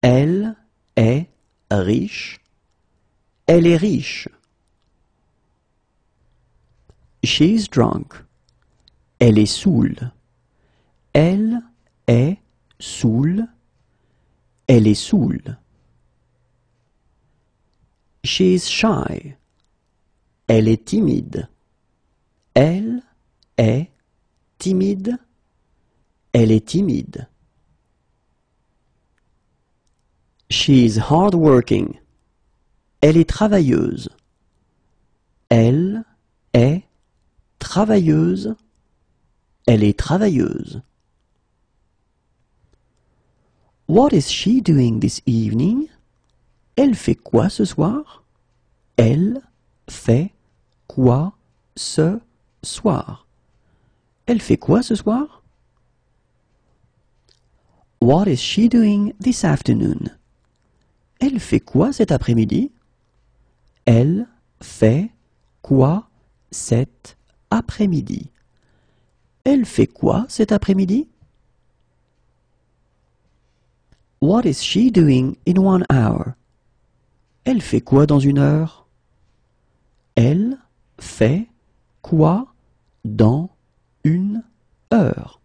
Elle est riche. Elle est riche. She is drunk. Elle est saoule. Elle est saoule. Elle est saoule. She is shy. Elle est timide. Elle est timide. Elle est timide. She is hardworking. Elle est travailleuse. Elle est travailleuse. Elle est travailleuse. What is she doing this evening? Elle fait quoi ce soir? Elle fait quoi ce soir? Elle fait quoi ce soir? What is she doing this afternoon? Elle fait quoi cet après-midi? Elle fait quoi cet après-midi? Elle fait quoi cet après-midi? What is she doing in 1 hour? Elle fait quoi dans 1 heure? Elle fait quoi dans 1 heure?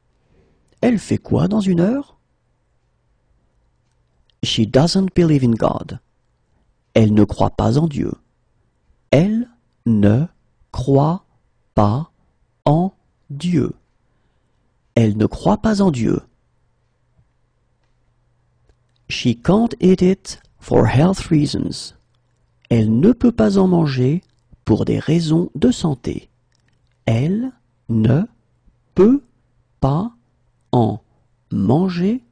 Elle fait quoi dans 1 heure? She doesn't believe in God. Elle ne croit pas en Dieu. Elle ne croit pas en Dieu. Elle ne croit pas en Dieu. She can't eat it for health reasons. Elle ne peut pas en manger pour des raisons de santé. Elle ne peut pas en manger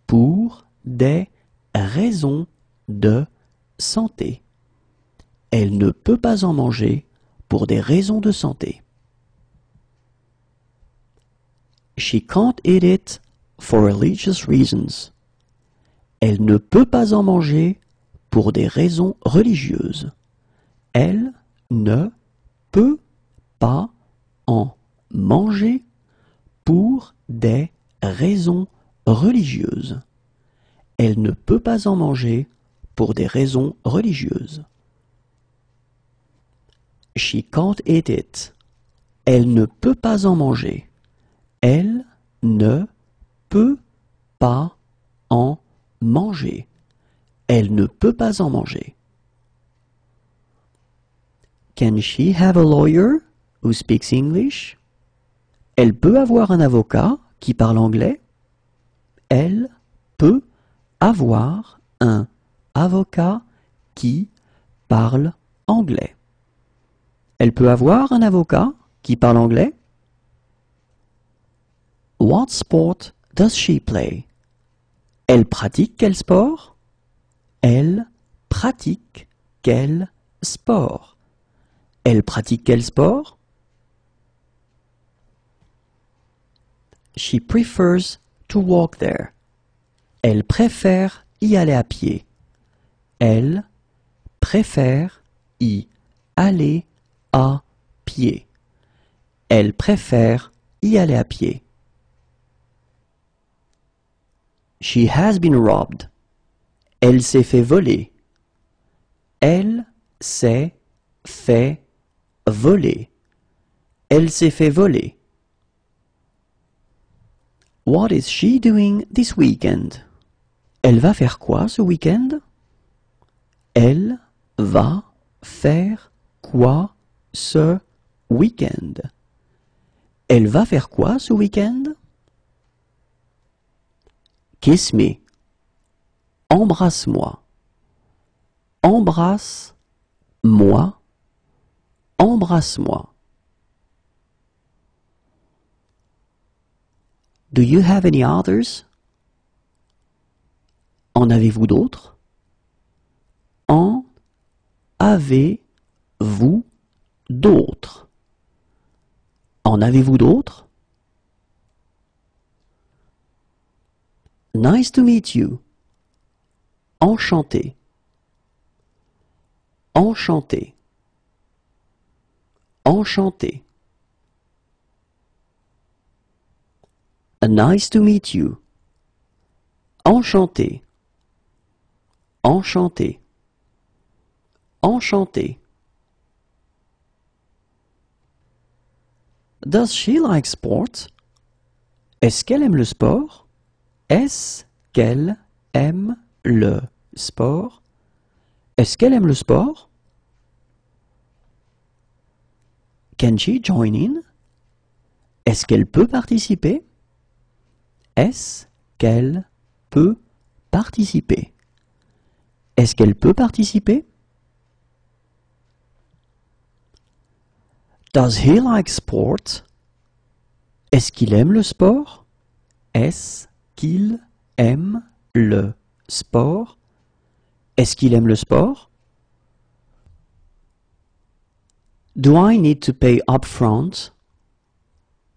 pour des raisons de santé. Elle ne peut pas en manger pour des raisons de santé. She can't eat it for religious reasons. Elle ne peut pas en manger pour des raisons religieuses. Elle ne peut pas en manger pour des raisons religieuses. Elle ne peut pas en manger pour des raisons religieuses. She can't eat it. Elle ne peut pas en manger. Elle ne peut pas en manger. Elle ne peut pas en manger. Can she have a lawyer who speaks English? Elle peut avoir un avocat qui parle anglais? Elle peut avoir un avocat qui parle anglais. Elle peut avoir un avocat qui parle anglais? What sport does she play? Elle pratique quel sport? Elle pratique quel sport? Elle pratique quel sport? She prefers to walk there. Elle préfère y aller à pied. Elle préfère y aller à pied. Elle préfère y aller à pied. She has been robbed. Elle s'est fait voler. Elle s'est fait voler. Elle s'est fait voler. What is she doing this weekend? Elle va faire quoi ce week-end? Elle va faire quoi ce week-end? Elle va faire quoi ce week-end? Kiss me. Embrasse-moi. Embrasse-moi. Embrasse-moi. Do you have any others? En avez-vous d'autres? En avez-vous d'autres? En avez-vous d'autres? Nice to meet you. Enchanté. Enchanté. Enchanté. Nice to meet you. Enchanté. Enchanté. Enchanté. Does she like sport? Est-ce qu'elle aime le sport? Est-ce qu'elle aime le sport? Est-ce qu'elle aime le sport? Can she join in? Est-ce qu'elle peut participer? Est-ce qu'elle peut participer? Est-ce qu'elle peut participer? Does he like sport? Est-ce qu'il aime le sport? Est-ce qu'il aime le sport? Est-ce qu'il aime le sport? Do I need to pay up front?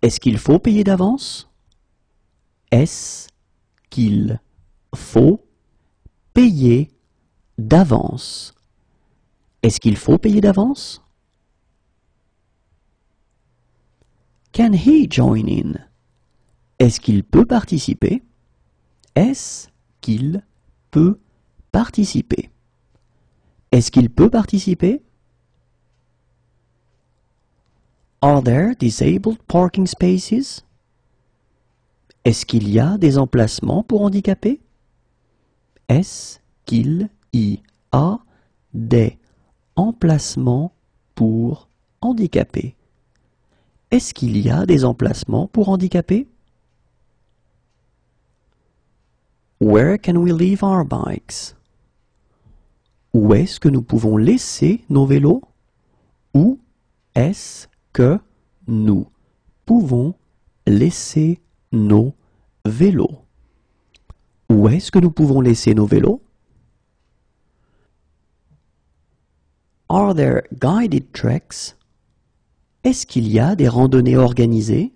Est-ce qu'il faut payer d'avance? Est-ce qu'il faut payer d'avance? Est-ce qu'il faut payer d'avance? Can he join in? Est-ce qu'il peut participer? Est-ce qu'il peut participer? Est-ce qu'il peut participer? Are there disabled parking spaces? Est-ce qu'il y a des emplacements pour handicapés? Est-ce qu'il y a des emplacements pour handicapés? Est-ce qu'il y a des emplacements pour handicapés? Where can we leave our bikes? Où est-ce que nous pouvons laisser nos vélos? Où est-ce que nous pouvons laisser nos vélos? Où est-ce que nous pouvons laisser nos vélos? Are there guided treks? Est-ce qu'il y a des randonnées organisées?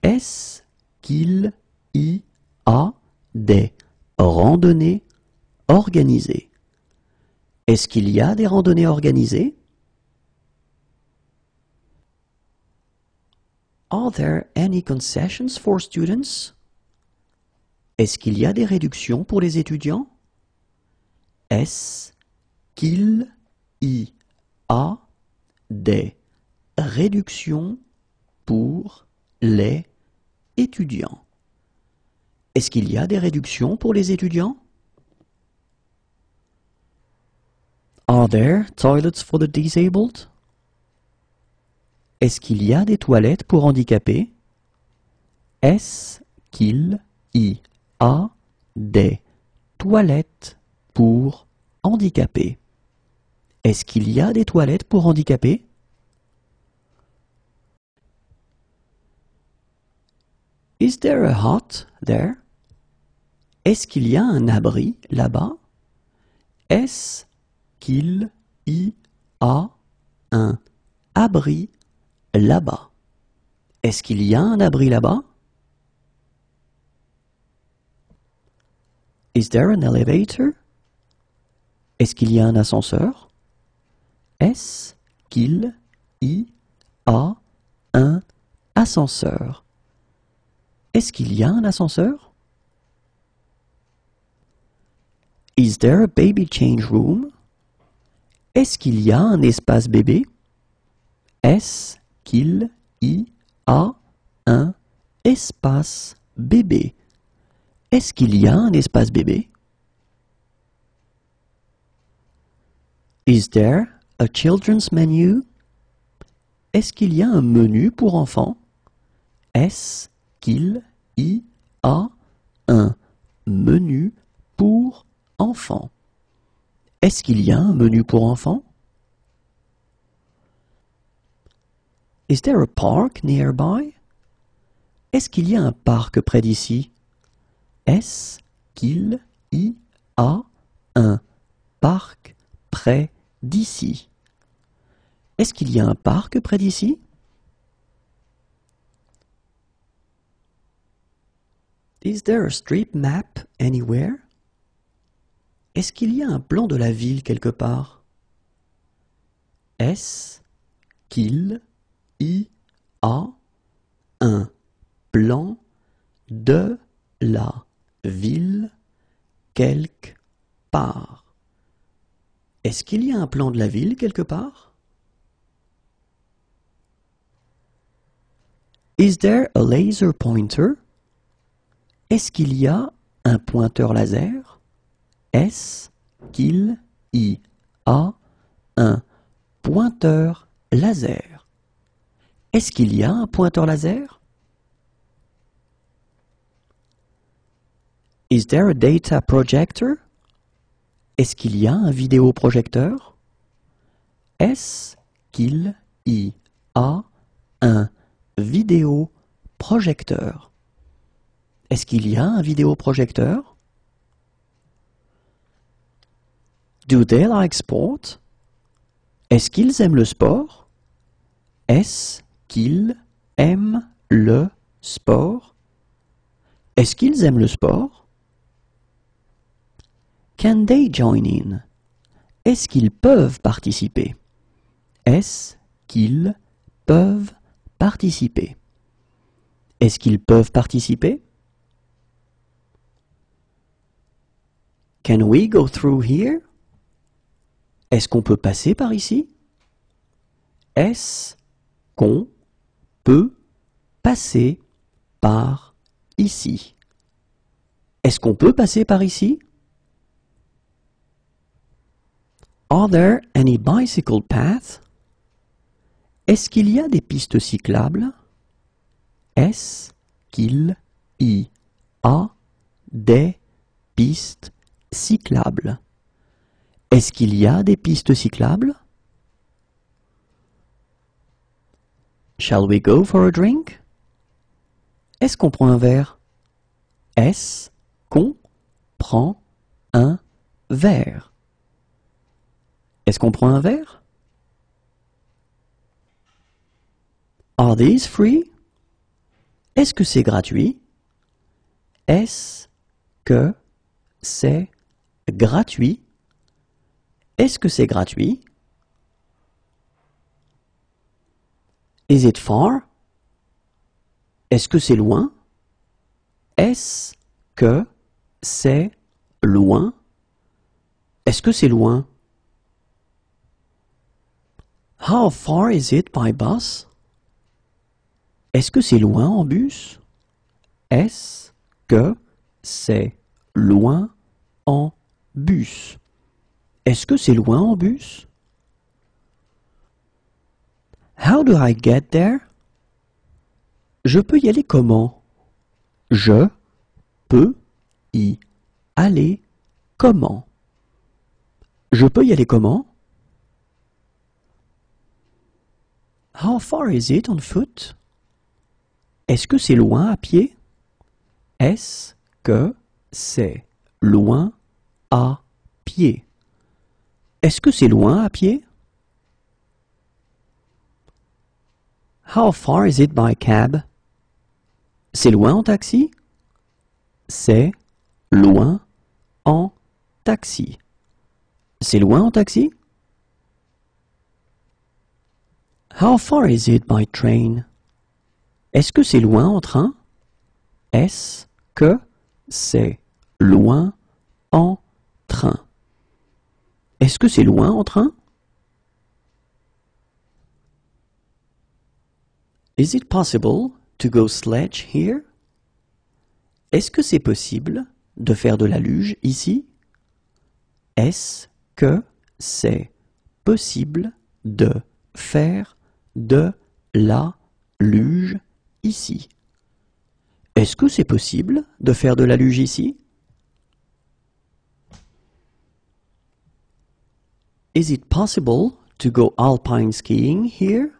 Est-ce qu'il y a des randonnées organisées? Est-ce qu'il y a des randonnées organisées? Are there any concessions for students? Est-ce qu'il y a des réductions pour les étudiants? Est-ce qu'il y a des réductions pour les étudiants? Est-ce qu'il y a des réductions pour les étudiants? Are there toilets for the disabled? Est-ce qu'il y a des toilettes pour handicapés? Est-ce qu'il y a des toilettes pour handicapés? Est-ce qu'il y a des toilettes pour handicapés? Is there a hut there? Est-ce qu'il y a un abri là-bas? Est-ce qu'il y a un abri là-bas? Est-ce qu'il y a un abri là-bas? Is there an elevator? Est-ce qu'il y a un ascenseur? Est-ce qu'il y a un ascenseur? Est-ce qu'il y a un ascenseur? Is there a baby change room? Est-ce qu'il y a un espace bébé? Est-ce qu'il y a un espace bébé? Est-ce qu'il y a un espace bébé? Is there a children's menu? Est-ce qu'il y a un menu pour enfants? Est-ce qu'il y a un menu pour enfants? Est-ce qu'il y a un menu pour enfants? Is there a park nearby? Est-ce qu'il y a un parc près d'ici? Est-ce qu'il y a un parc près d'ici? Est-ce qu'il y a un parc près d'ici? Is there a street map anywhere? Est-ce qu'il y a un plan de la ville quelque part? Est-ce qu'il y a un plan de la ville quelque part? Est-ce qu'il y a un plan de la ville quelque part? Is there a laser pointer? Est-ce qu'il y a un pointeur laser? Est-ce qu'il y a un pointeur laser? Est-ce qu'il y a un pointeur laser? Is there a data projector? Est-ce qu'il y a un vidéoprojecteur? Est-ce qu'il y a un vidéoprojecteur? Est-ce qu'il y a un vidéoprojecteur? Do they like sport? Est-ce qu'ils aiment le sport? Est-ce qu'ils aiment le sport? Est-ce qu'ils aiment le sport? Can they join in? Est-ce qu'ils peuvent participer? Est-ce qu'ils peuvent participer? Est-ce qu'ils peuvent participer? Can we go through here? Est-ce qu'on peut passer par ici? Est-ce qu'on peut passer par ici? Est-ce qu'on peut passer par ici? Are there any bicycle paths? Est-ce qu'il y a des pistes cyclables? Est-ce qu'il y a des pistes cyclables? Est-ce qu'il y a des pistes cyclables? Shall we go for a drink? Est-ce qu'on prend un verre? Est-ce qu'on prend un verre? Est-ce qu'on prend un verre? Are these free? Est-ce que c'est gratuit? Est-ce que c'est gratuit? Est-ce que c'est gratuit? Is it far? Est-ce que c'est loin? Est-ce que c'est loin? Est-ce que c'est loin? How far is it by bus? Est-ce que c'est loin en bus? Est-ce que c'est loin en bus? Est-ce que c'est loin en bus? How do I get there? Je peux y aller comment? Je peux y aller comment? Je peux y aller comment? How far is it on foot? Est-ce que c'est loin à pied? Est-ce que c'est loin à pied? Est-ce que c'est loin à pied? How far is it by cab? C'est loin en taxi? C'est loin en taxi. C'est loin en taxi? How far is it by train? Est-ce que c'est loin en train? Est-ce que c'est loin en train? Est-ce que c'est loin en train? Is it possible to go sledge here? Est-ce que c'est possible de faire de la luge ici? Est-ce que c'est possible de faire de la luge ici? Est-ce que c'est possible de faire de la luge ici? Is it possible to go alpine skiing here?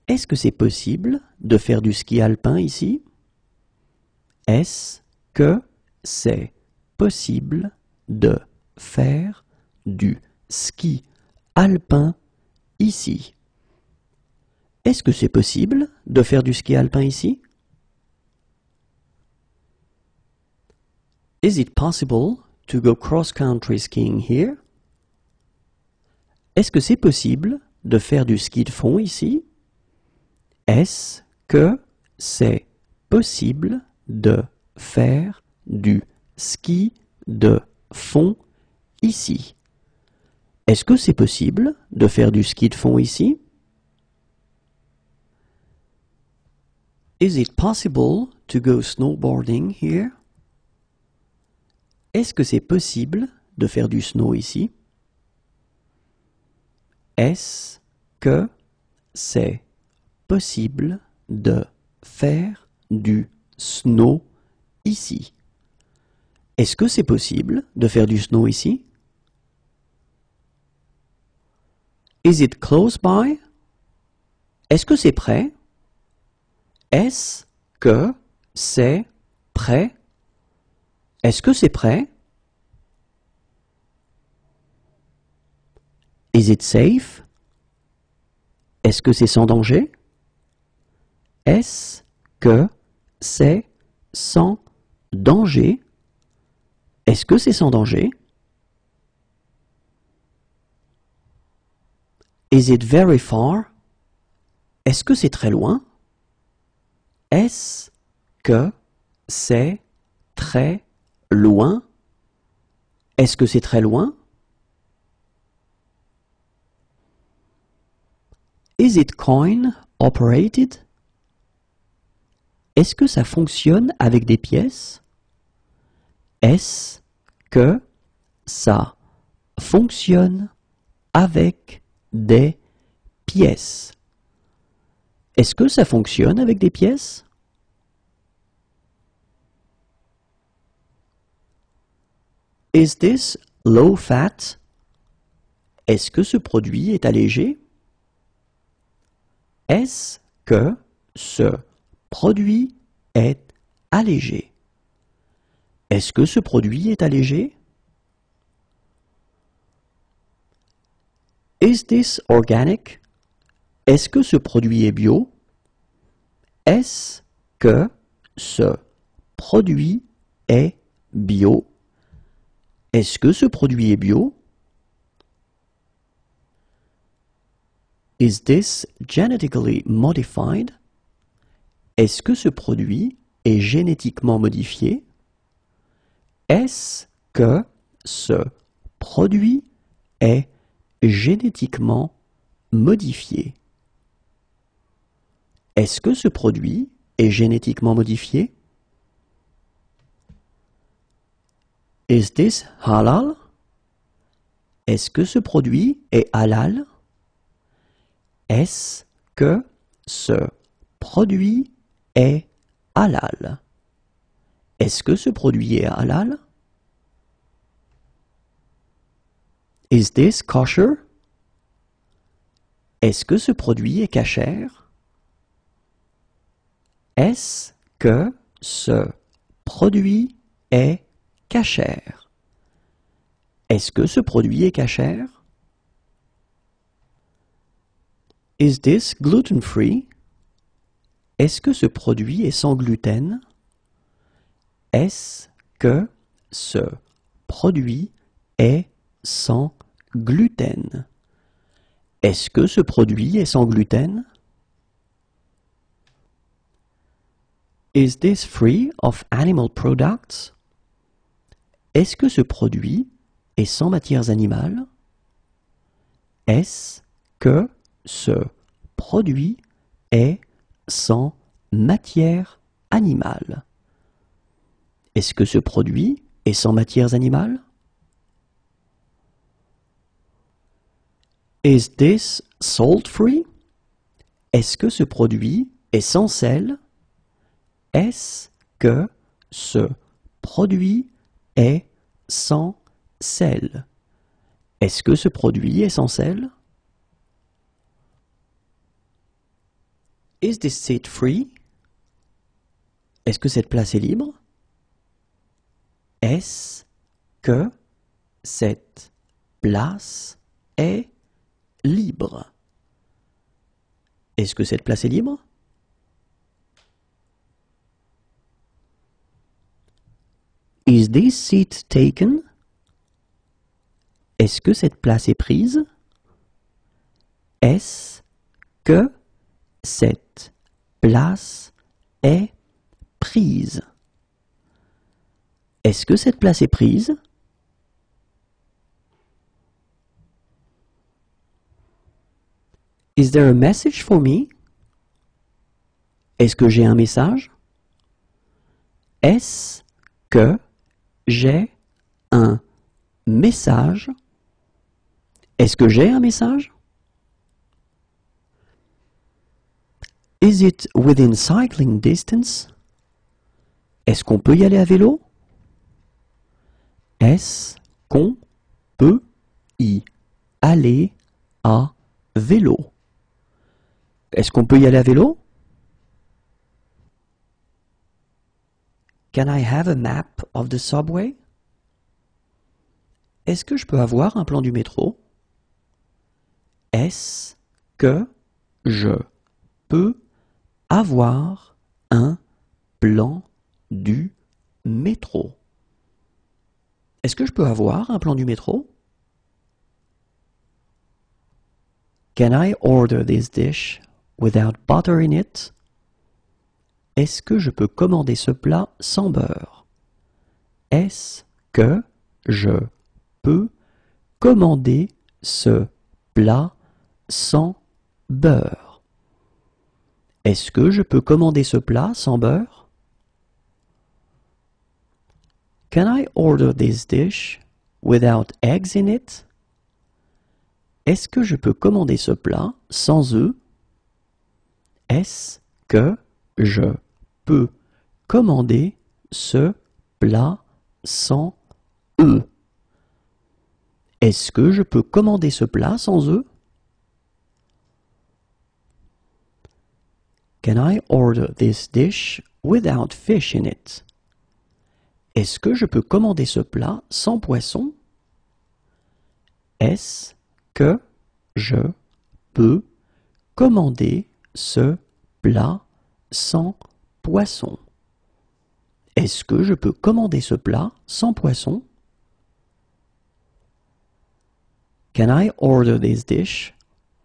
Est-ce que c'est possible de faire du ski alpin ici? Est-ce que c'est possible de faire du ski alpin ici? Est-ce que c'est possible de faire du ski alpin ici? Is it possible to go cross-country skiing here? Est-ce que c'est possible de faire du ski de fond ici? Est-ce que c'est possible de faire du ski de fond ici? Est-ce que c'est possible de faire du ski de fond ici? Is it possible to go snowboarding here? Est-ce que c'est possible de faire du snow ici? Est-ce que c'est possible de faire du snow ici? Est-ce que c'est possible de faire du snow ici? Is it close by? Est-ce que c'est prêt? Est-ce que c'est prêt? Est-ce que c'est prêt? Is it safe? Est-ce que c'est sans danger? Est-ce que c'est sans danger? Est-ce que c'est sans danger? Is it very far? Est-ce que c'est très loin? Est-ce que c'est très loin? Est-ce que c'est très loin? Is it coin operated? Est-ce que ça fonctionne avec des pièces? Est-ce que ça fonctionne avec des pièces? Est-ce que ça fonctionne avec des pièces? Is this low fat? Est-ce que ce produit est allégé? Est-ce que ce produit est allégé? Est-ce que ce produit est allégé? Is this organic? Est-ce que ce produit est bio? Est-ce que ce produit est bio? Est-ce que ce produit est bio? Is this genetically modified? Est-ce que ce produit est génétiquement modifié? Est-ce que ce produit est génétiquement modifié? Est-ce que ce produit est génétiquement modifié? Is this halal? Est-ce que ce produit est halal? Est-ce que ce produit est halal? Est-ce que ce produit est halal? Is this kosher? Est-ce que ce produit est cachère? Est-ce que ce produit est cachère? Est-ce que ce produit est cachère? Is this gluten-free? Est-ce que ce produit est sans gluten? Est-ce que ce produit est sans gluten? Est-ce que ce produit est sans gluten? Is this free of animal products? Est-ce que ce produit est sans matières animales? Est-ce que ce produit est sans matière animale? Est-ce que ce produit est sans matières animales? Is this salt-free? Est-ce que ce produit est sans sel? Est-ce que ce produit est sans sel? Est-ce que ce produit est sans sel? Is this seat free? Est-ce que cette place est libre? Est-ce que cette place est libre? Est-ce que cette place est libre? Is this seat taken? Est-ce que cette place est prise? Est-ce que cette place est prise? Est-ce que cette place est prise? Is there a message for me? Est-ce que j'ai un message? Est-ce que j'ai un message? Est-ce que j'ai un message? Is it within cycling distance? Est-ce qu'on peut y aller à vélo? Est-ce qu'on peut y aller à vélo? Est-ce qu'on peut y aller à vélo? Can I have a map of the subway? Est-ce que je peux avoir un plan du métro? Est-ce que je peux avoir un plan du métro? Est-ce que je peux avoir un plan du métro? Can I order this dish without butter in it? Est-ce que je peux commander ce plat sans beurre? Est-ce que je peux commander ce plat sans beurre? Est-ce que je peux commander ce plat sans beurre? Can I order this dish without eggs in it? Est-ce que je peux commander ce plat sans œufs? Est-ce que je peux commander ce plat sans œufs? Est-ce que je peux commander ce plat sans œufs? Can I order this dish without fish in it? Est-ce que je peux commander ce plat sans poisson? Est-ce que je peux commander ce plat sans poisson? Est-ce que je peux commander ce plat sans poisson? Can I order this dish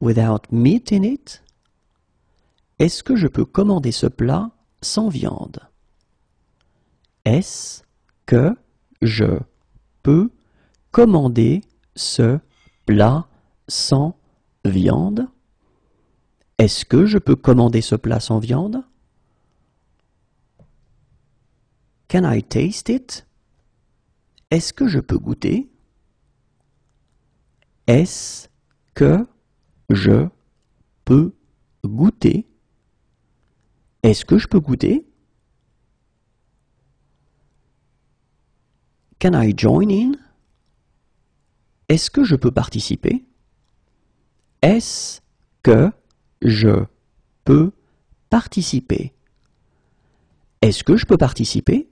without meat in it? Est-ce que je peux commander ce plat sans viande? Est-ce que je peux commander ce plat sans viande? Est-ce que je peux commander ce plat sans viande? Can I taste it? Est-ce que je peux goûter? Est-ce que je peux goûter? Est-ce que je peux goûter? Can I join in? Est-ce que je peux participer? Est-ce que je peux participer? Est-ce que je peux participer?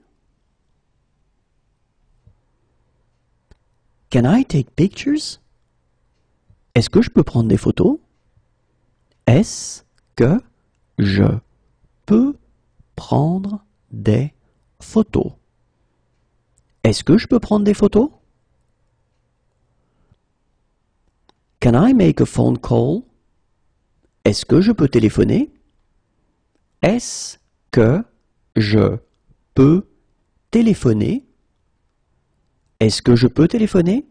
Can I take pictures? Est-ce que je peux prendre des photos? Est-ce que je peux prendre des photos? Est-ce que je peux prendre des photos? Can I make a phone call? Est-ce que je peux téléphoner? Est-ce que je peux téléphoner? Est-ce que je peux téléphoner?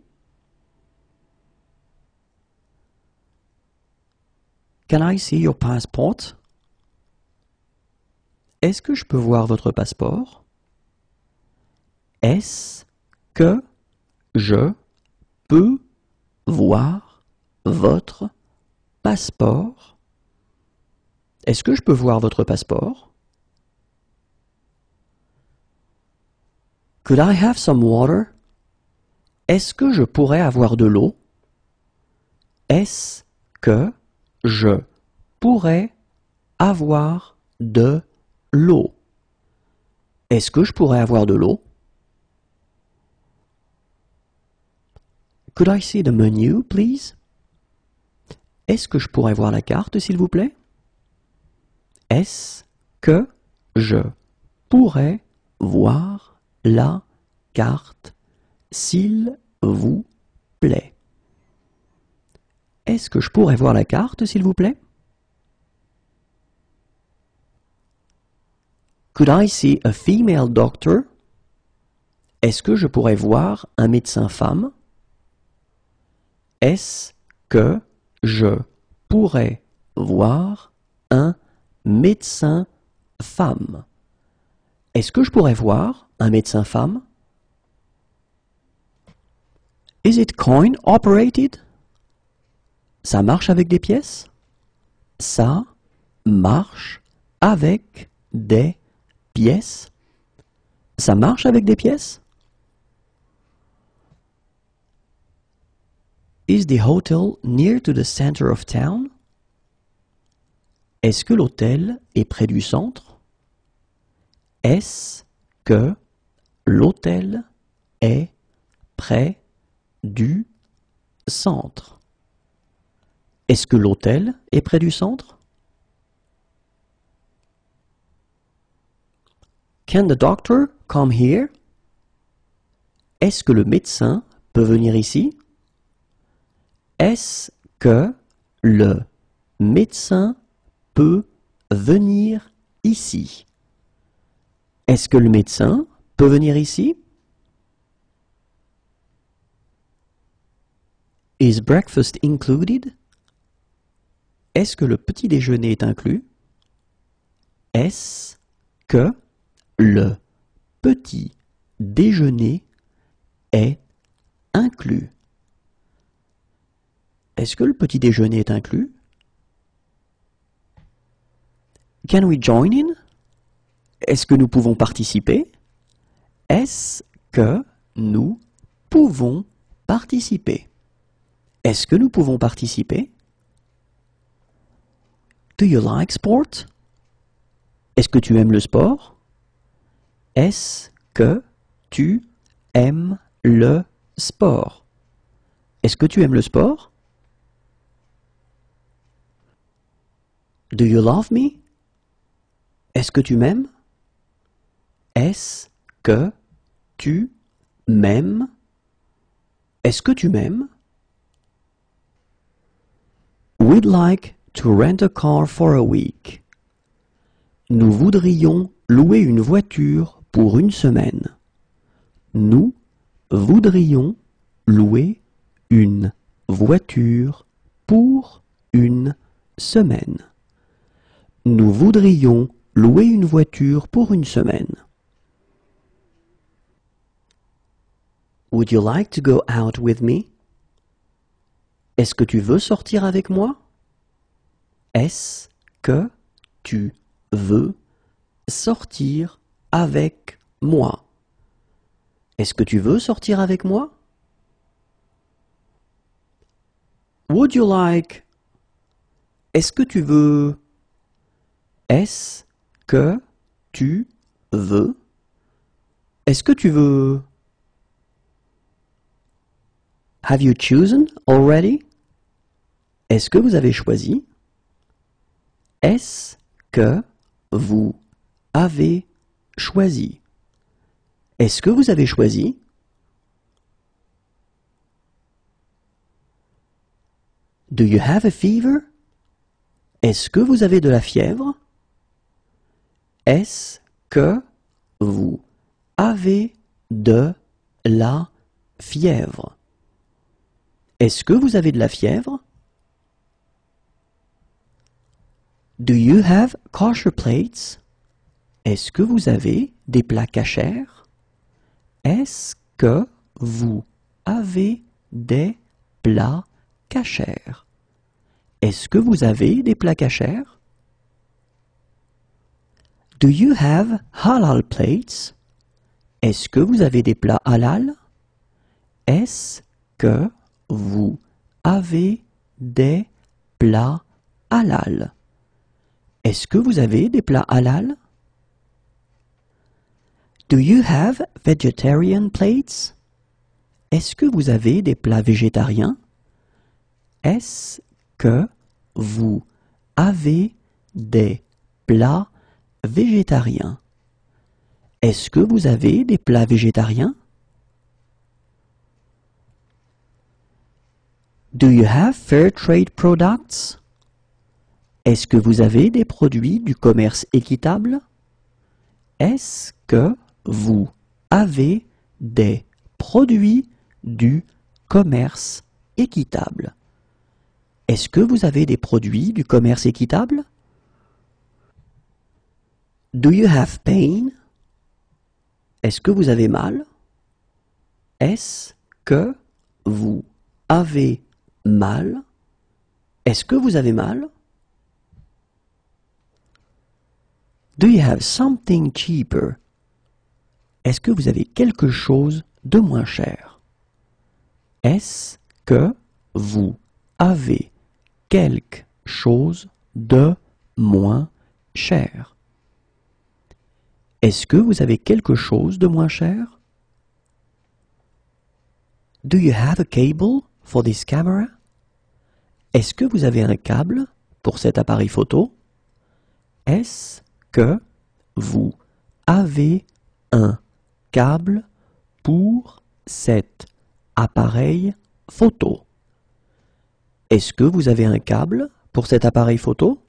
Can I see your passport? Est-ce que je peux voir votre passeport? Est-ce que je peux voir votre passeport? Est-ce que je peux voir votre passeport? Could I have some water? Est-ce que je pourrais avoir de l'eau? Est-ce que je pourrais avoir de l'eau? Est-ce que je pourrais avoir de l'eau? Could I see the menu, please? Est-ce que je pourrais voir la carte, s'il vous plaît? Est-ce que je pourrais voir la carte, s'il vous plaît? Est-ce que je pourrais voir la carte, s'il vous plaît? Could I see a female doctor? Est-ce que je pourrais voir un médecin femme? Est-ce que je pourrais voir un médecin femme? Est-ce que je pourrais voir un médecin femme? Is it coin operated? Ça marche avec des pièces? Ça marche avec des pièces? Ça marche avec des pièces? Is the hotel near to the center of town? Est-ce que l'hôtel est près du centre? Est-ce que l'hôtel est près du centre? Est-ce que l'hôtel est près du centre? Can the doctor come here? Est-ce que le médecin peut venir ici? Est-ce que le médecin peut venir ici? Est-ce que le médecin peut venir ici? Is breakfast included? Est-ce que le petit déjeuner est inclus? Est-ce que le petit déjeuner est inclus? Est-ce que le petit déjeuner est inclus? Can we join in? Est-ce que nous pouvons participer? Est-ce que nous pouvons participer? Est-ce que nous pouvons participer? Do you like sport? Est-ce que tu aimes le sport? Est-ce que tu aimes le sport? Est-ce que tu aimes le sport? Do you love me? Est-ce que tu m'aimes? Est-ce que tu m'aimes? Est-ce que tu m'aimes? We'd like to rent a car for a week. Nous voudrions louer une voiture pour une semaine. Nous voudrions louer une voiture pour une semaine. Nous voudrions louer une voiture pour une semaine. Would you like to go out with me? Est-ce que tu veux sortir avec moi? Est-ce que tu veux sortir avec moi? Est-ce que tu veux sortir avec moi? Would you like? Est-ce que tu veux? Est-ce que tu veux? Est-ce que tu veux? Have you chosen already? Est-ce que vous avez choisi? Est-ce que vous avez choisi? Est-ce que vous avez choisi? Do you have a fever? Est-ce que vous avez de la fièvre? Est-ce que vous avez de la fièvre? Est-ce que vous avez de la fièvre? Do you have kosher plates? Est-ce que vous avez des plats kashers? Est-ce que vous avez des plats kashers? Est-ce que vous avez des plats kashers? Do you have halal plates? Est-ce que vous avez des plats halal? Est-ce que vous avez des plats halal? Est-ce que vous avez des plats halal? Do you have vegetarian plates? Est-ce que vous avez des plats végétariens? Est-ce que vous avez des plats végétariens? Est-ce que vous avez des plats végétariens? Do you have fair trade products? Est-ce que vous avez des produits du commerce équitable? Est-ce que vous avez des produits du commerce équitable? Est-ce que vous avez des produits du commerce équitable? Do you have pain? Est-ce que vous avez mal? Est-ce que vous avez mal? Est-ce que vous avez mal? Do you have something cheaper? Est-ce que vous avez quelque chose de moins cher? Est-ce que vous avez quelque chose de moins cher? Est-ce que vous avez quelque chose de moins cher? Do you have a cable for this camera? Est-ce que vous avez un câble pour cet appareil photo? Est-ce que vous avez un câble pour cet appareil photo? Est-ce que vous avez un câble pour cet appareil photo?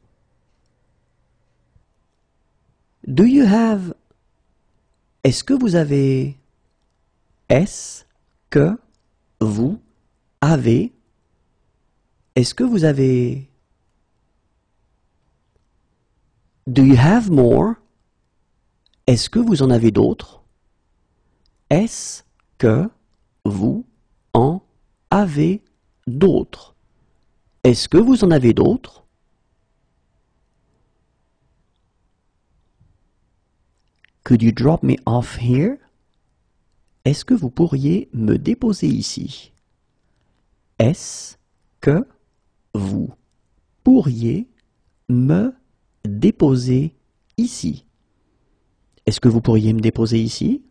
Do you have? Est-ce que vous avez? Est-ce que vous avez? Est-ce que vous avez? Do you have more? Est-ce que vous en avez d'autres? Est-ce que vous en avez d'autres? Est-ce que vous en avez d'autres? Could you drop me off here? Est-ce que vous pourriez me déposer ici? Est-ce que vous pourriez me déposer ici? Est-ce que vous pourriez me déposer ici?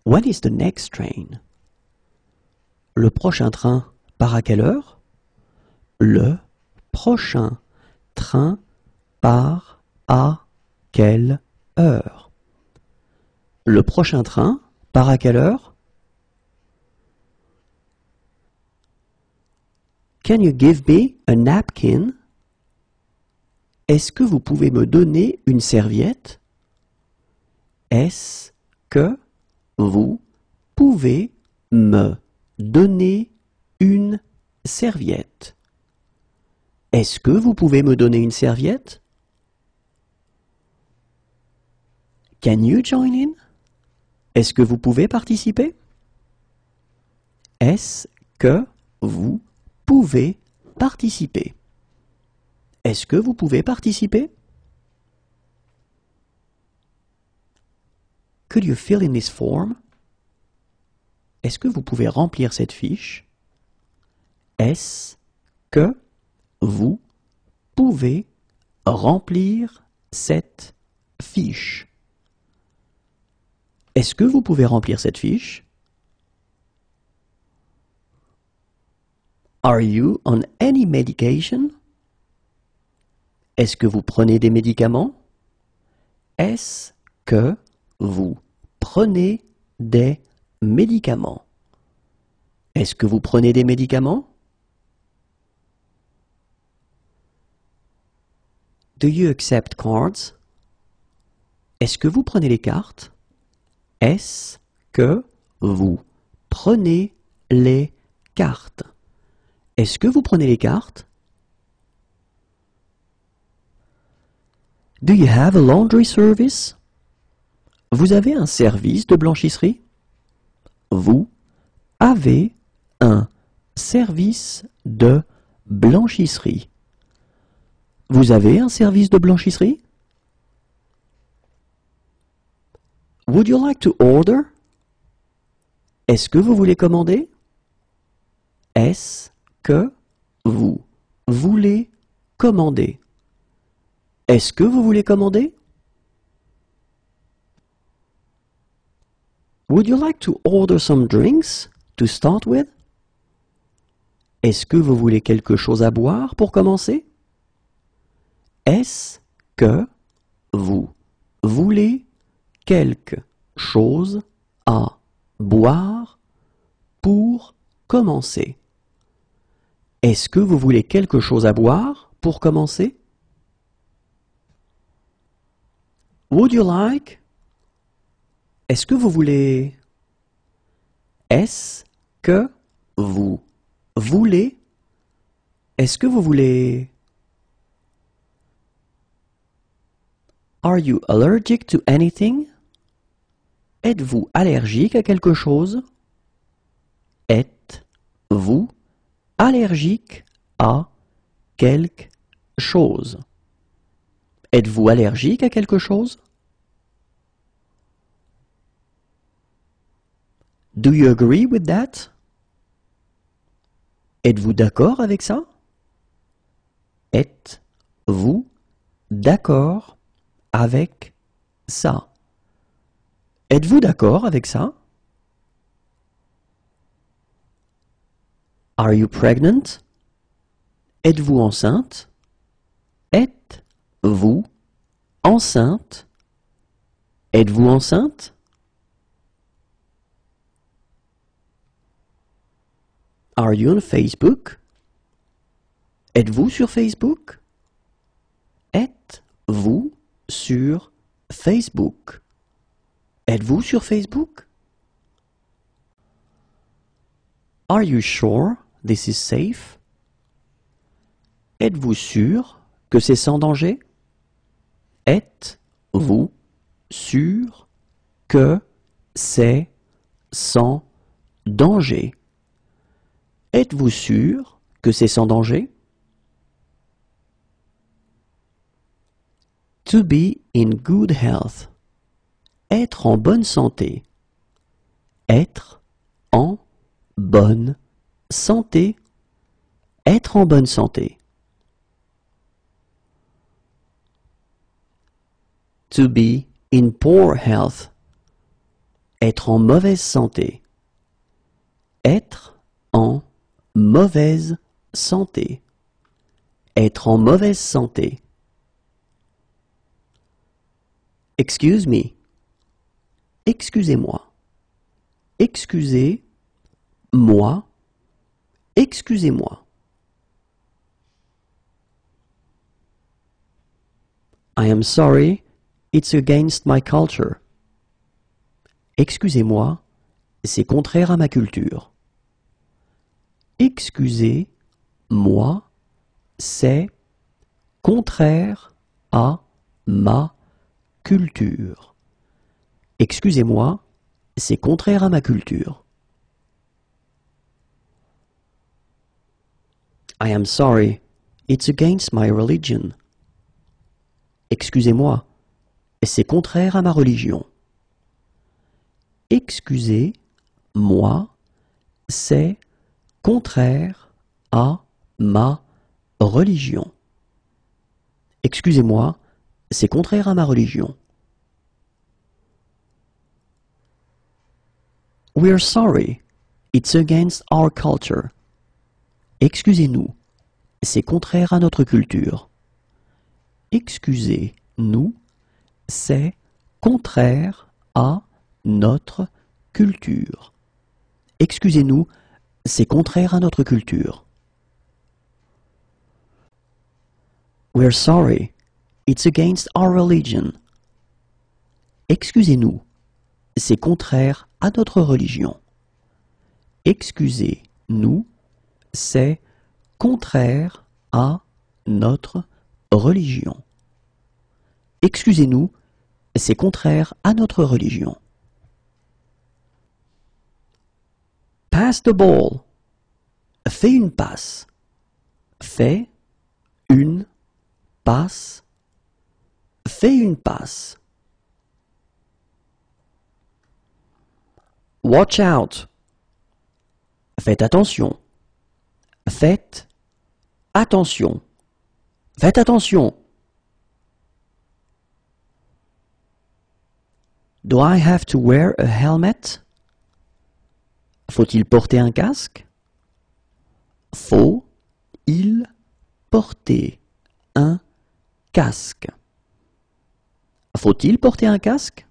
When is the next train? Le prochain train part à quelle heure? Le prochain train part à quelle heure? Le prochain train part à quelle heure? Can you give me a napkin? Est-ce que vous pouvez me donner une serviette? Est-ce que vous pouvez me donner une serviette? Est-ce que vous pouvez me donner une serviette? Can you join in? Est-ce que vous pouvez participer? Est-ce que vous pouvez participer? Est-ce que vous pouvez participer? Could you fill in this form? Est-ce que vous pouvez remplir cette fiche? Est-ce que vous pouvez remplir cette fiche? Est-ce que vous pouvez remplir cette fiche? Are you on any medication? Est-ce que vous prenez des médicaments? Est-ce que vous prenez des médicaments? Est-ce que vous prenez des médicaments? Do you accept cards? Est-ce que vous prenez les cartes? Est-ce que vous prenez les cartes? Est-ce que vous prenez les cartes? Do you have a laundry service? Vous avez un service de blanchisserie? Vous avez un service de blanchisserie? Vous avez un service de blanchisserie? Would you like to order? Est-ce que vous voulez commander? Est-ce que vous voulez commander? Est-ce que vous voulez commander? Would you like to order some drinks to start with? Est-ce que vous voulez quelque chose à boire pour commencer? Est-ce que vous voulez quelque chose à boire pour commencer? Est-ce que vous voulez quelque chose à boire pour commencer? Would you like? Est-ce que vous voulez? Est-ce que vous voulez? Est-ce que vous voulez? Are you allergic to anything? Êtes-vous allergique à quelque chose? Êtes-vous allergique à quelque chose? Êtes-vous allergique à quelque chose? Do you agree with that? Êtes-vous d'accord avec ça? Êtes-vous d'accord avec ça? Êtes-vous d'accord avec ça? Are you pregnant? Êtes-vous enceinte? Êtes-vous enceinte? Êtes-vous enceinte? Are you on Facebook? Êtes-vous sur Facebook? Êtes-vous sur Facebook? Êtes-vous sur Facebook? Are you sure this is safe? Êtes-vous sûr que c'est sans danger? Êtes-vous sûr que c'est sans danger? Êtes-vous sûr que c'est sans danger? To be in good health. Être en bonne santé. Être en bonne santé. Être en bonne santé. To be in poor health. Être en mauvaise santé. Être en mauvaise santé. Être en mauvaise santé. Excuse me. Excusez-moi. Excusez-moi. Excusez-moi. I am sorry, it's against my culture. Excusez-moi, c'est contraire à ma culture. Excusez-moi, c'est contraire à ma culture. Excusez-moi, c'est contraire à ma culture. I am sorry, it's against my religion. Excusez-moi, c'est contraire à ma religion. Excusez-moi, c'est contraire à ma religion. Excusez-moi, c'est contraire à ma religion. We're sorry, it's against our culture. Excusez-nous, c'est contraire à notre culture. Excusez-nous, c'est contraire à notre culture. Excusez-nous, c'est contraire à notre culture. We're sorry, it's against our religion. Excusez-nous, c'est contraire à notre religion. Excusez-nous, c'est contraire à notre religion. Excusez-nous, c'est contraire à notre religion. Pass the ball. Fais une passe. Fais une passe. Fais une passe. Watch out. Faites attention. Faites attention. Faites attention. Do I have to wear a helmet? Faut-il porter un casque? Faut-il porter un casque? Faut-il porter un casque?